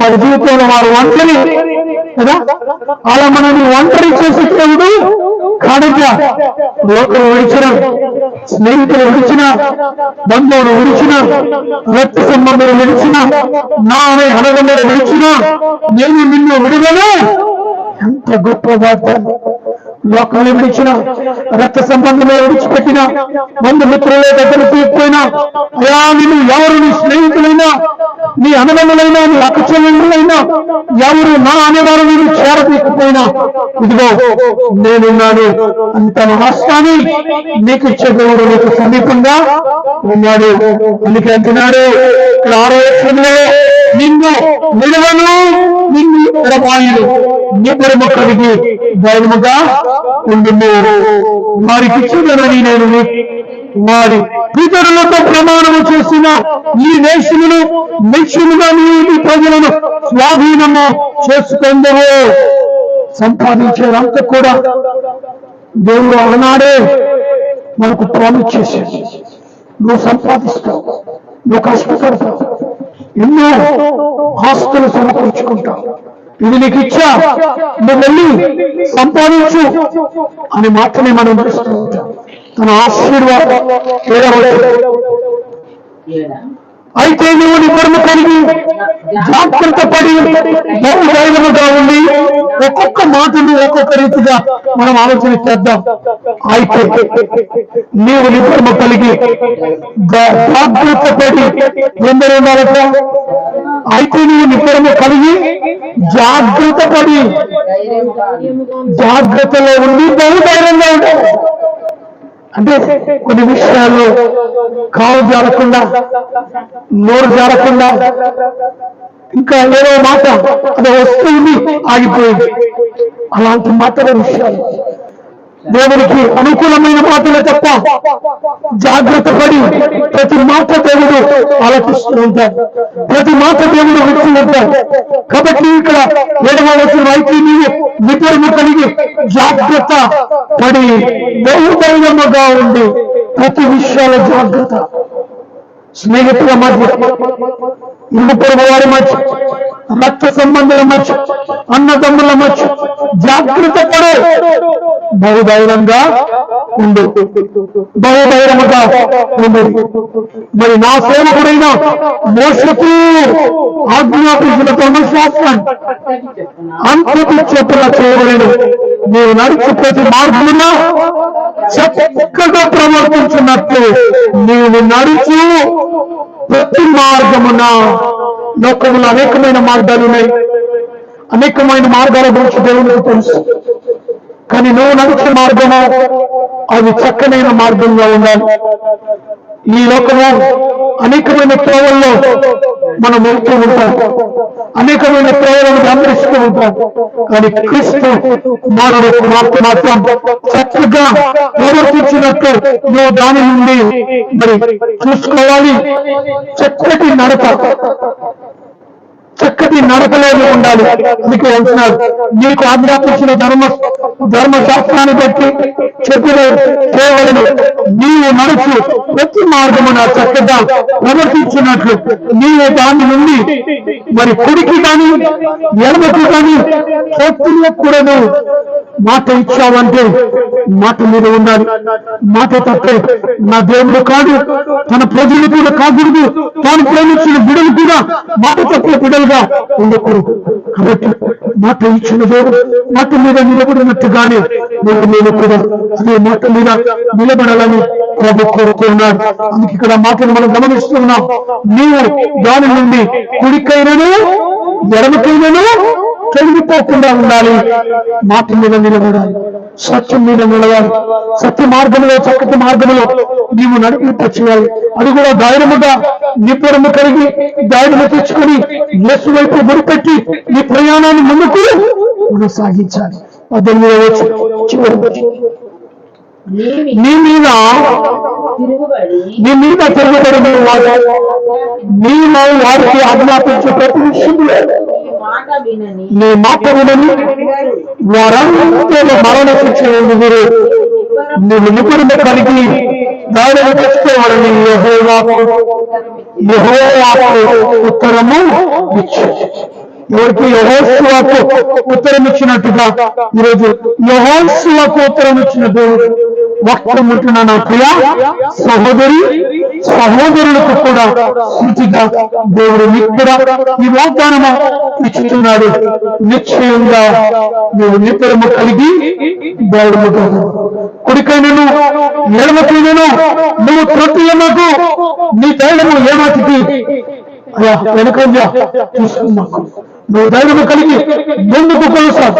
Speaker 2: వారి జీవితంలో వారు ఒంటరి కదా. అలా మనల్ని ఒంటరి చేసే దేవుడు కాడక లోకం విడిచిన, స్నేహితులు విడిచిన, బంధువులు విడిచిన, రక్త సంబంధులు విడిచిన, నా అనే అనగంలో విడిచిన, నేను నిన్ను విడుదల. ఎంత గొప్ప వార్త! లోకంలో విడిచిన, రక్త సంబంధంలో విడిచిపెట్టిన, బంధుమిత్రుల దగ్గర తీయకపోయినా, అయా నిన్ను ఎవరు నీ స్నేహితులైనా, నీ అన్నదమ్ములైనా, నీ అక్కచెల్లెళ్ళైనా ఎవరు నా అనేవారు నేను చేరతీయకపోయినా, ఇదిగో నేనున్నాను అంత మహాస్వామి నీకు ఇచ్చే దేవుడు నీకు సమీపంగా ఉన్నాడు. అందుకే అంటున్నాడు ఇక్కడ 6వ వచనంలో, నిన్ను నిలవను, నిన్ను ఎడబాయును, నిబ్బరము కలిగి ధైర్యముగా ఉండుము, వారికి ఇచ్చేదనని నేను వారి పితరులతో ప్రమాణము చేసిన ఈ దేశమును నిశ్చయముగా నీ ప్రజలను స్వాధీనము చేసుకుందవు. సంపాదించేదంతా కూడా దేవుడు అలనాడే మనకు ప్రామిస్ చేశాడు. నువ్వు సంపాదిస్తావు, నువ్వు కష్టపడతావు, ఎన్నో ఆస్తులు సమకూర్చుకుంటావు, ఇది నీకు ఇచ్చా, నువ్వు వెళ్ళి సంపాదించు అని మాత్రమే మనం చూస్తూ ఉంటాం. తన ఆశీర్వాదం అయితే నువ్వు నిబ్బరము కలిగి జాగ్రత్త పడి బహుధైర్యముగా ఉండి, ఒక్కొక్క మాటను ఒక్కొక్క రీతిగా మనం ఆలోచన చేద్దాం. అయితే నీవు నిబ్బరము కలిగి జాగ్రత్త పడి ఎందరూ ఉండాలట. అయితే నీవు నిబ్బరము కలిగి జాగ్రత్త పడి జాగ్రత్తలో ఉండి బహుధైర్యంగా ఉండాలి. అంటే కొన్ని విషయాల్లో కాలు జారకుండా, నోరు జారకుండా, ఇంకా ఏదో మాట అది వస్తుంది ఆగిపోయింది, అలాంటి మాటల విషయాలు దేవునికి అనుకూలమైన మాటలే తప్ప జాగ్రత్త పడి ప్రతి మాట దేవుడు ఆలోచిస్తూ ఉంటాడు, ప్రతి మాట దేవుడు విడుతూ ఉంటాడు. కాబట్టి ఇక్కడ 7వ వచనం, అయితే నీవు నిబ్బరము కలిగి జాగ్రత్త పడి బహుధైర్యముగా ఉండి ప్రతి విషయాల జాగ్రత్త, స్నేహితుల మధ్య, ఇరుగు పొరుగు వారి మధ్య, రక్త సంబంధుల మధ్య, అన్నదమ్ముల మధ్య జాగ్రత్త పడే బహుధైర్యంగా ఉండు, బహుధైర్యముగా ఉండు. మరి నా సేవకుడైన మోషకు ఆజ్ఞాపించిన ధర్మశాస్త్రాన్ని అంతటి చెప్పున చేయబడిన నీవు నడిచి ప్రతి మార్గమున చక్కగా ప్రవర్తించినట్లు నీవు నడుచు ప్రతి మార్గమున. లోకములో అనేకమైన మార్గాలు ఉన్నాయి, అనేకమైన మార్గాల గురించి దేవునికి తెలుసు. కానీ నువ్వు నడిచే మార్గము అది చక్కనైన మార్గంగా ఉండాలి. ఈ లోకము అనేకమైన త్రోవల్లో మనం వెళ్తూ ఉంటాం, అనేకమైన త్రోవలను గమనిస్తూ ఉంటాం. కానీ క్రీస్తు మానవుడు మాత్రం చక్కగా ప్రవర్తించినట్టు నువ్వు దాని నుండి మరి చూసుకోవాలి. చక్కటి నడక, చక్కటి నడకలోనే ఉండాలి. అందుకే అంటున్నారు, నీకు ఆజ్ఞాపించిన ధర్మశాస్త్రాన్ని బట్టి చెప్పిన సేవలను నీవు నడుచు ప్రతి మార్గమున చక్కగా ప్రవర్తించినట్లు నీవు దాని నుండి మరి కుడికి కానీ ఎడమకి కానీ శక్తులు మాట ఇచ్చావంటే మాట మీద ఉండాలి. మాట తప్పే నా దేవుడు కాదు, తన ప్రజలు కూడా కాకూడదు, తాను ప్రేమించిన బిడ్డలు కూడా మాట తప్పే బిడ్డలుగా ఉండకూడదు. కాబట్టి మాట ఇచ్చిన దేవుడు మాట మీద నిలబడినట్టుగానే నేను కూడా అదే మాట మీద నిలబడాలని ప్రభు కోరుకున్నాడు. అందుకే ఇక్కడ మాటను మనం గమనిస్తున్నాం. నీవు దాని నుండి కుడికైనను ఎడమకైనను తొలగిపోకుండా ఉండాలి. మాట మీద నిలబడాలి, సత్యం మీద నిలవాలి. సత్య మార్గంలో, చక్కటి మార్గంలో నీవు నడిపి చేయాలి. అది కూడా ధైర్యముగా నిబ్బరము కలిగి ధైర్యము తెచ్చుకొని యేసు వైపు గురిపెట్టి నీ ప్రయాణాన్ని ముందుకు కొనసాగించాలి. 18వ వచనం చివరి, నీ మీద తిరుగుబడి నీలో వారికి ఆజ్ఞాపించే ప్రతి విషయంలో నీ మాట వినని వారందరూ మరణ శిక్ష ఎదుగురు. నువ్వు నిపుణులు కలిగి ధైర్యం తెచ్చుకోవాలని యెహోవాకు ఉత్తరము ఇచ్చు. ఎవరికి యెహోషువకు ఉత్తరం ఇచ్చినట్టుగా ఈరోజు యెహోషువకు ఉత్తరం ఇచ్చిన దేవుడు వాక్యం ఉంటున్న నా ప్రియ సహోదరులకు కూడా సూచిగా దేవుడు మీకు కూడా ఈ వాగ్దానము ఇచ్చుతున్నాడు. నిశ్చయంగా నువ్వు నిద్రము కలిగి దేవుడు కుడికైనను ఎడమకైనను నువ్వు త్రొట్టులకు నీ ధైర్యము ఏమాటికి అయ్యా వెనుకంగా తీసుకున్నాకు నువ్వు ధైర్యము కలిగి ముందుకు కొనసాగు.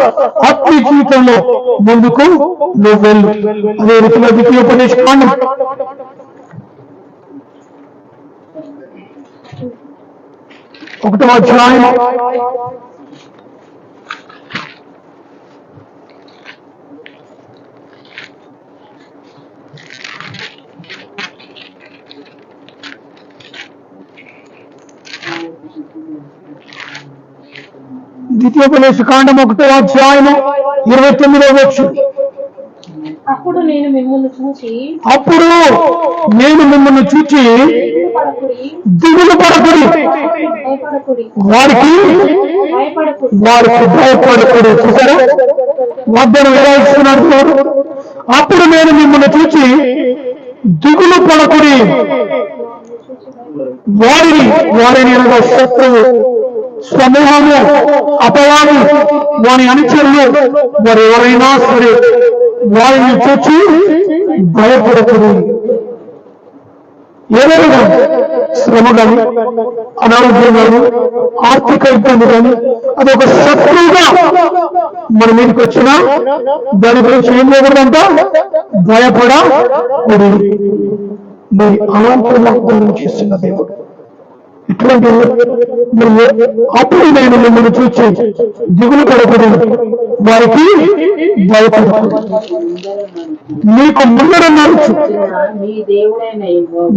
Speaker 2: ఆత్మీయ జీవితంలో ముందుకు నువ్వు వెళ్ళు. అదే రీతిలో ద్వితీయోపదేశకాండం 1వ అధ్యాయం 1వ అధ్యాయము 29వ వచనం.
Speaker 3: అప్పుడు నేను మిమ్మల్ని చూచి
Speaker 2: దిగులు పడకుడి, వారికి భయపడకుడి. చూసారా వాగ్దానం ఎలా ఇస్తున్నాడు దేవుడు? అప్పుడు నేను మిమ్మల్ని చూచి దిగులు పడకుడి, వారిని శత్రువు సమూహము అపవాది వారి అనుచరులు వారు ఎవరైనా సరే వారిని చూచి భయపడకూడదు. ఏదైనా శ్రమ కానీ అనారోగ్యం కానీ ఆర్థిక ఇబ్బంది కానీ అదొక శత్రువుగా మన మీదకి వచ్చినా దాని గురించి ఏం లేకూడదంట, భయపడకూడదు. మరి అలాంటి వాగ్దానం చేస్తున్న దేవుడు ఇటువంటి అప్పుడు నేను మిమ్మల్ని చూచి దిగులు పడకూడదు, వారికి భయపడకూడదు. మీకు ముందర నడుచు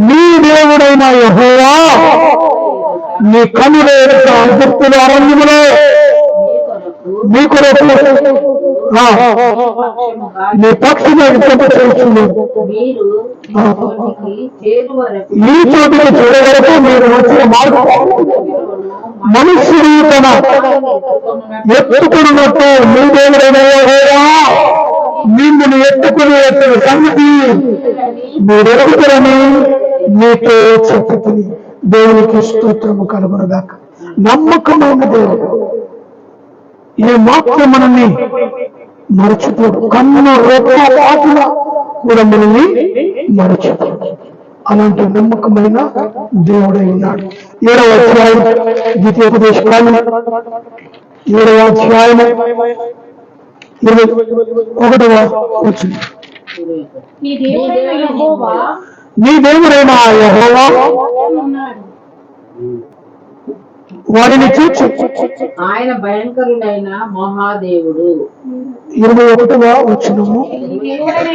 Speaker 2: నీ దేవుడైన యెహోవా నీ కన్నుల యొక్క గుర్తుల అరణ్యములో మీ కొరకు నీ పక్షిగా చేస్తున్నాడు. ఈ చోటికి చేరే వరకు మీరు వచ్చిన మార్గం మనుష్యుడు తన ఎత్తుకున్నట్టు మీ దేవుడైన యెహోవా మిమ్మల్ని ఎత్తుకునే సంగతి మీరెరుగుతారని మీతో చెప్పుతుంది. దేవునికి స్తోత్రము కలుగునుగాక. నమ్మకమైన దేవుడు ఏ మాత్రం మనల్ని మరచిపోడు. కన్ను రేపాటుగా కూడా మనల్ని మరచిపోడు. అలాంటి నమ్మకమైన దేవుడై ఉన్నాడు. 7వ అధ్యాయం ద్వితీయోపదేశకాండం 7వ అధ్యాయం 21వ వచనం. నీ దేవుడైన యెహోవా వారిని చూచి
Speaker 1: ఆయన భయంకరుడైన మహాదేవుడు.
Speaker 2: 21వ వచనము.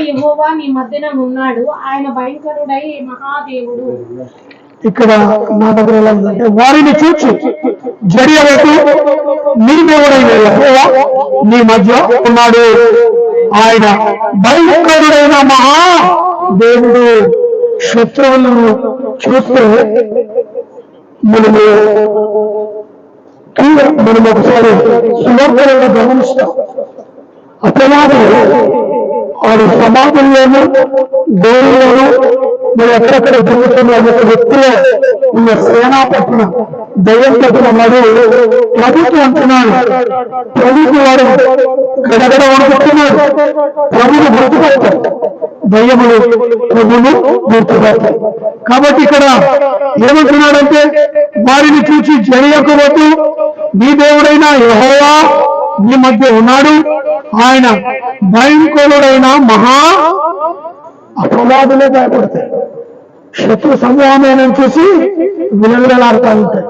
Speaker 3: యెహోవా నీ మధ్యన ఉన్నాడు, ఆయన భయంకరుడై మహాదేవుడు.
Speaker 2: ఇక్కడ నా దగ్గర ఎలా ఉందంటే వారిని చూచి జరియవకు నీ దేవుడైన యెహోవా నీ మధ్య ఉన్నాడు, ఆయన భయంకరుడైన మహాదేవుడు. శత్రువులను చూస్తే మనం ఒకసారి సులభంగా గమనిస్తాం. అపవాదులు వారి సమాజంలోనూ దేవుళ్ళను మరి ఎక్కడెక్కడ జరుగుతున్న ఒక వ్యక్తిలో ఉన్న సేనాపట్ల దయ్యం పట్టిన వాడు ప్రభుత్వం అంటున్నాడు. ప్రభుత్వ వాడు గడగడ వణుకుతున్నాడు. ప్రభులు గుర్తుపడతాడు, దయ్యములు ప్రభులు గుర్తుపడతాయి. కాబట్టి ఇక్కడ ఏమంటున్నాడంటే వారిని చూచి జరియకపోతూ నీ దేవుడైన యెహోవా నీ మధ్య ఉన్నాడు, ఆయన భయంకరుడైన మహా అపవాదులే భయపడతాయి. శత్రు సమూహమైన చూసి విలవిలలాడుతూ ఉంటాయి.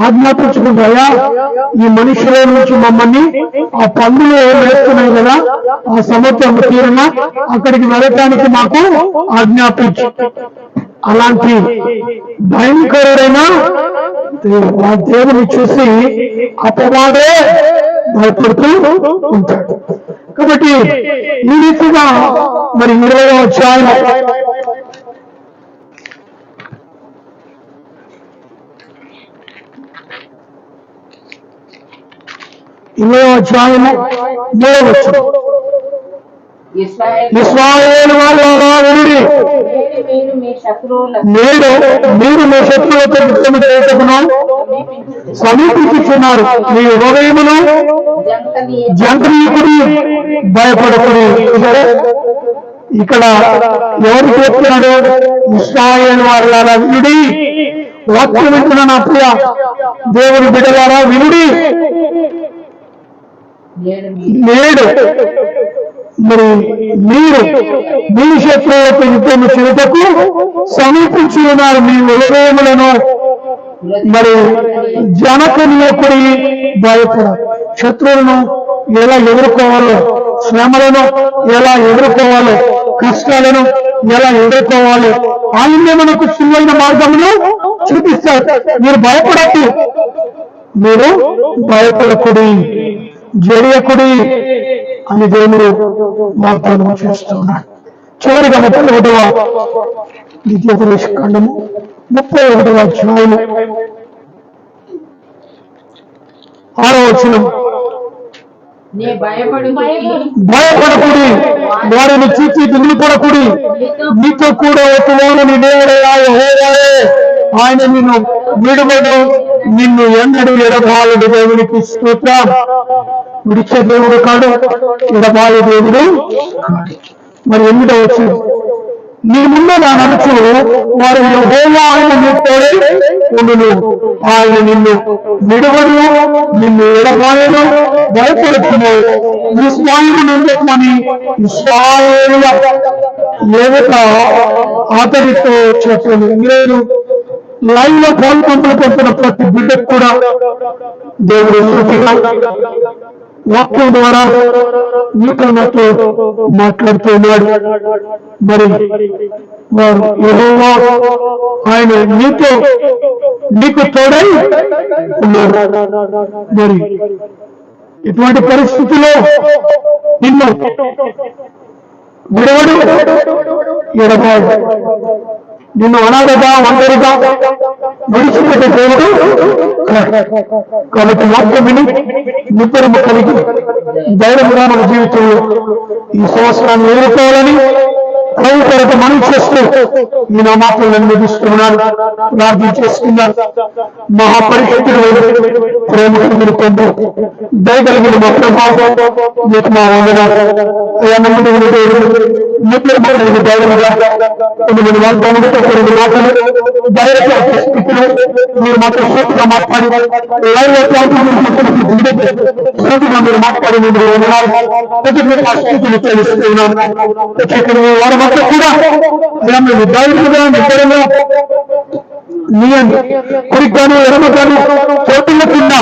Speaker 2: ఆజ్ఞాపించుకుంటాయా ఈ మనుషుల నుంచి మమ్మల్ని ఆ పందులు వేస్తున్నాయి కదా ఆ సముద్రం తీరన అక్కడికి వెళ్ళటానికి మాకు ఆజ్ఞాపించు. అలాంటి భయంకరుడైన దేవుని చూసి అపవాదే భయపడుతూ ఉంటాడు. కాబట్టి ఈ రీతిగా మరి 20వ అధ్యాయం 20వ అధ్యాయము 3వ వచనం. ఇశ్రాయేలు వాళ్ళారా వినుడి,
Speaker 3: మీరు మీ శత్రువులకు
Speaker 2: నేడు మీరు మీ శత్రువులతో యుద్ధము చేయుటకును సమీపించుచున్నారు. మీ హృదయమును జంకనీయుకుడి, భయపడకుడి. ఇక్కడ ఎవరు చెప్తున్నాడు? ఇశ్రాయేలు వాళ్ళారా వినుడి. వాక్యం వింటున్న నా ప్రియ దేవుని బిడ్డలారా వినుడి. నేడు మరి మీరు మీ శత్రువులతో యుద్ధము చేయుటకు సమీపించి ఉన్నారు. మీ హృదయములను మరి జనకనీయకుడి, భయపడ. శత్రువులను ఎలా ఎదుర్కోవాలో, శ్రమలను ఎలా ఎదుర్కోవాలో, కష్టాలను ఎలా ఎదుర్కోవాలో ఆయన్నే మనకు సులువైన మార్గమును చూపిస్తారు. మీరు భయపడద్దు, మీరు భయపడకుడి, జరియకుడి అని దేవుడు వాగ్దానం చేస్తున్నాడు. చివరిగా 31వ ద్వితీయోపదేశ ఖండము 31వ అధ్యాయము 6వ వచనం. భయపడకుడి, వారిని చూచి దిగులు పడకుడి. నీతో కూడా ఒక వారిని నేడే ఆయన నిన్ను విడువడు, నిన్ను ఎన్నడూ ఎడబాలుడు. దేవునికి స్తోత్రం. విడిచే దేవుడు కాడు, ఎడబాలు దేవుడు కాడు. మరి 8వ వచనం. నీ ముందు నా నడుచు వారు యెహోవా ఆయన నీతోనే ఉండును, ఆయన నిన్ను విడువడు, నిన్ను ఎడబాయను. భయపడుతును, ఇశ్రాయేలు నుండమని ఇశ్రాయేలుల యువత అతడితో చెప్పను. మీరు లైవ్ లో పాల్పంపులు పంపిన ప్రతి బిడ్డకు కూడా దేవుడు వాక్యం ద్వారా నీతో నాతో మాట్లాడుతున్నాడు. మరి వారు యెహోవా ఆయన నీకు తోడై ఉన్నారు. మరి ఇటువంటి పరిస్థితిలో నిన్ను విడవడు, ఎడబాడు. నిన్ను అనాథగా, ఒంటరిగా విడిచిపెట్టే దేవుడు. కాబట్టి వాక్యం విని నిబ్బరము కలిగి ధైర్యంగా మన జీవితంలో ఈ సంవత్సరాన్ని ఎదుర్కోవాలని ప్రభు కొరకు మనం చేస్తూ ఈ నా మాటలను ముగిస్తున్నాను. ప్రార్థన చేసుకున్నాను. మహాపరిశుద్ధుడు, ప్రేమను పొందు దయగలిగిన మా ప్రభావం మీకు మా వందనాలు. అయ్యా నమ్ముడు ధైర్యంగా కొన్ని వాగ్దానంతో కొన్ని మాటలు ధైర్య స్థితిలో మీరు మాత్రం సూటిగా మాట్లాడి మీరు మాట్లాడి స్థితిని తెలుస్తున్నాను. వారి మధ్య కూడా మేము ధైర్యంగా నిబ్బరంగా నీయండి కురిగ్గాను ఎడమగాను చోటుల కింద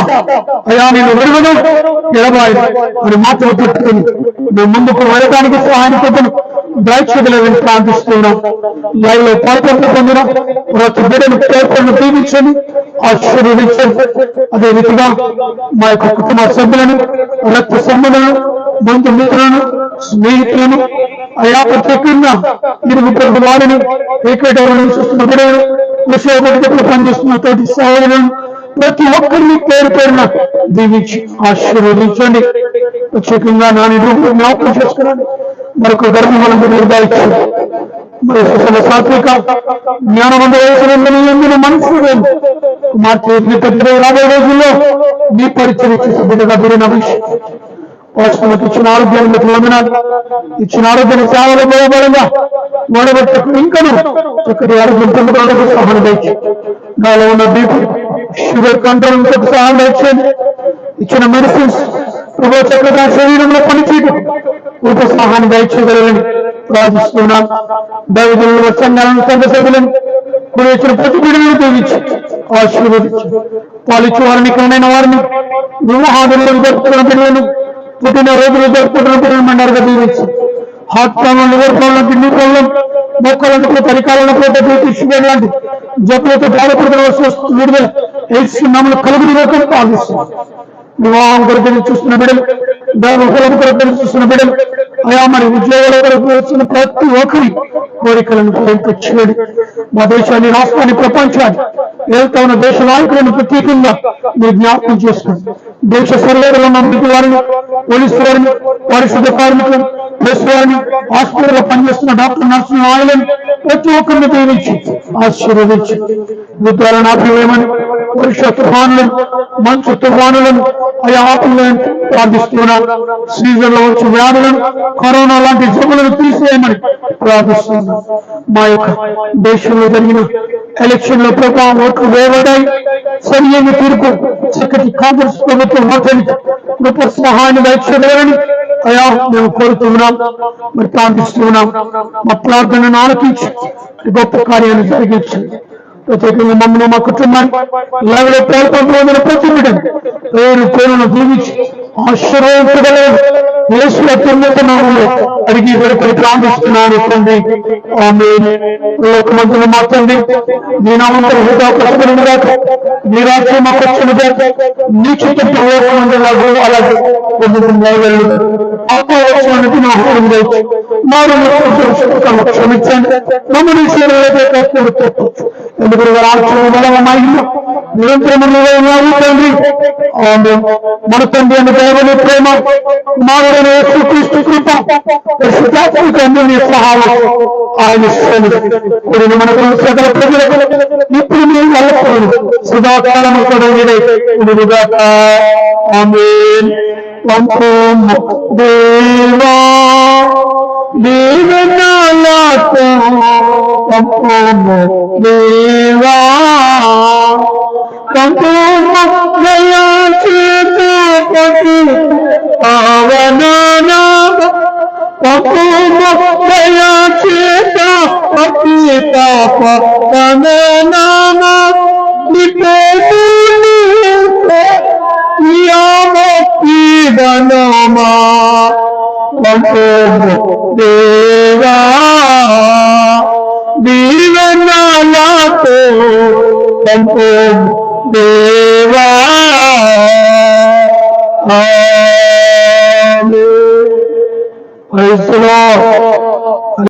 Speaker 2: అయా నేను విడువను, ఎడబాయి అని మాత్రం పెట్టుకుని మేము ముందుకు వెళ్ళడానికి సహాయం పొందును. దయచేతులు ప్రార్థిస్తున్నాం. లైవ్ లో పాల్పొందు పొందిన ప్రతి బిడ్డను పేర్కొన్న దీవించండి, ఆశీర్వదించండి. అదే రీతిగా మా యొక్క కుటుంబ సభ్యులను, రక్త సంబంధాలను, బంధుమిత్రులను, స్నేహితులను అయా ప్రత్యేకంగా ఇరుగు పొరుగు వారిని, ఏకైకలను చూస్తున్న బిడ్డలను, విషయపడినప్పుడు పనిచేస్తున్న తోటి సహోదరులను ప్రతి ఒక్కరిని పేరు పేరున దీవించి ఆశీర్వదించండి. ప్రత్యేకంగా నా నిరూపణ జ్ఞాపకం చేసుకున్నాను. మరొక గర్భములను నిర్ధారించండి. మరి సాత్విక జ్ఞానవంత వయసు మనసు మార్చి రాబోయే రోజుల్లో మీ పరిచయం చేసే బిడ్డగా పెరిగిన విషయం వాస్తవానికి ఇచ్చిన ఆరోగ్యాన్ని మీకు వందనాలు. ఇచ్చిన ఆరోగ్యాన్ని సేవలు పోయబడంగా వాడబట్టకు ఇంకను చక్కటి ఆరోగ్యం పొందుకోవడానికి సహాయం దయచేయండి. నాలో ఉన్న బీపీ, షుగర్ కంట్రోల్ ఇంకొక సహాయం దయచేయండి. ఇచ్చిన మెడిసిన్స్ చక్కగా శరీరంలో పనిచేయడం ఇంకొక సహాయం దయచేయగలని ప్రార్థిస్తున్నాను. దైవజనులు వచ్చంగాలను సంఘ సభ్యులను కూడా ఇచ్చిన ప్రతి బిడ్డలను దీవించి ఆశీర్వదించి పాలించే వారిని, ఇక్కడైన వారిని, వివాహాదులను జరుపుతున్న బిడ్డలను, పుట్టిన రోజులు జరుపుకుంటున్న బిడ్డలను మండలుగా దీవించి heart problem, liver problem, kidney problem, మొక్కలంటే పరికాలను బీపీ, షుగర్ లాంటి జబ్బులతో బాధపడుతున్న విడుదల ఎయిడ్స్ నామలు కలుగుని రకం పాలిస్తున్నాం. వివాహం కొరకు చూస్తున్న బిడ్డలు, దైవకులం కొరకు చూస్తున్న బిడ్డలు, అయా మరి ఉద్యోగాల కొరకు వచ్చిన ప్రతి ఒక్కరి కోరికలను చేయండి. మా దేశాన్ని, రాష్ట్రాన్ని, ప్రపంచాన్ని వెళ్తా ఉన్న దేశ నాయకులను ప్రత్యేకంగా మీరు జ్ఞాపకం చేసుకోండి. దేశ సర్వేలో ఉన్న మిగతా వారిని, పోలీసు వారిని, పరిశుద్ధ కార్మికులను, ప్రెస్ వారిని, హాస్పిటల్లో పనిచేస్తున్న డాక్టర్, నర్సులను, ఆయిలను ప్రతి ఒక్కరిని దీవించి ఆశీర్వదించి యుద్ధాలను ఆపివేయమని, వర్ష తుఫానులను, మంచు తుఫానులను అయా ఆపులను ప్రార్థిస్తున్నాను. సీజన్లో వచ్చే వ్యాధులను, కరోనా లాంటి జబ్బులను తీసివేయమని ప్రార్థిస్తున్నాను. మా యొక్క దేశంలో జరిగిన ఎలక్షన్ లో ప్రభావం ఓట్లు వేయబడ్డాయి. సరియైన తీర్పు చక్కటి కాంగ్రెస్ ప్రభుత్వం ఓట్లని గొప్ప సహాయాన్ని దయచేయాలని అయా మేము కోరుతున్నాం, మరి ప్రార్థిస్తున్నాం. మా ప్రార్థనను ఆలకించి గొప్ప కార్యాన్ని జరిగించండి. ప్రత్యేకంగా మమ్మల్ని, మా కుటుంబాన్ని, ఇలాగే పేర్కొన్న ప్రతి బిడ్డను పేరు పేరును దీవించి ఆశీర్వదించగలరు. యేసు అత్యున్నత నామములో అడిగి వేడుకొని ప్రార్థిస్తున్నాను తండ్రి, ఆమేన్. లోకమంతులు మా తండ్రి, నీ నామములో హృదయపరచబడును గాక, నీ రాజ్యం మాకు వచ్చును గాక, నీ చిత్తం లోకమందులాగూ అలాగే పొందుతున్నాయి. అపోవచ్చున్నది నా హృదయం దయచేసి మారు క్షమించండి. మమ్మల్ని ఎందుకు నిరంతరం తండ్రి. మన తండ్రి అనే దేవుని ప్రేమ, కుమారుడైన యేసుక్రీస్తు కృప, పరిశుద్ధాత్మిక అన్యోన్య సహాయం ఆయన కూడిన మనకు సకల ప్రజలకు ఇప్పుడు మేము వెళ్ళకూడదు సదాకాలము కూడా ఉండుగాక. ఆమేన్. దేవా దీవెనలతో దేవా దయా చేతుపతి పావన దయా చేత పతి పాపన నామ నియమా దేవా దీవెనలతో దేవా. ఆమేన్. Praise the lord.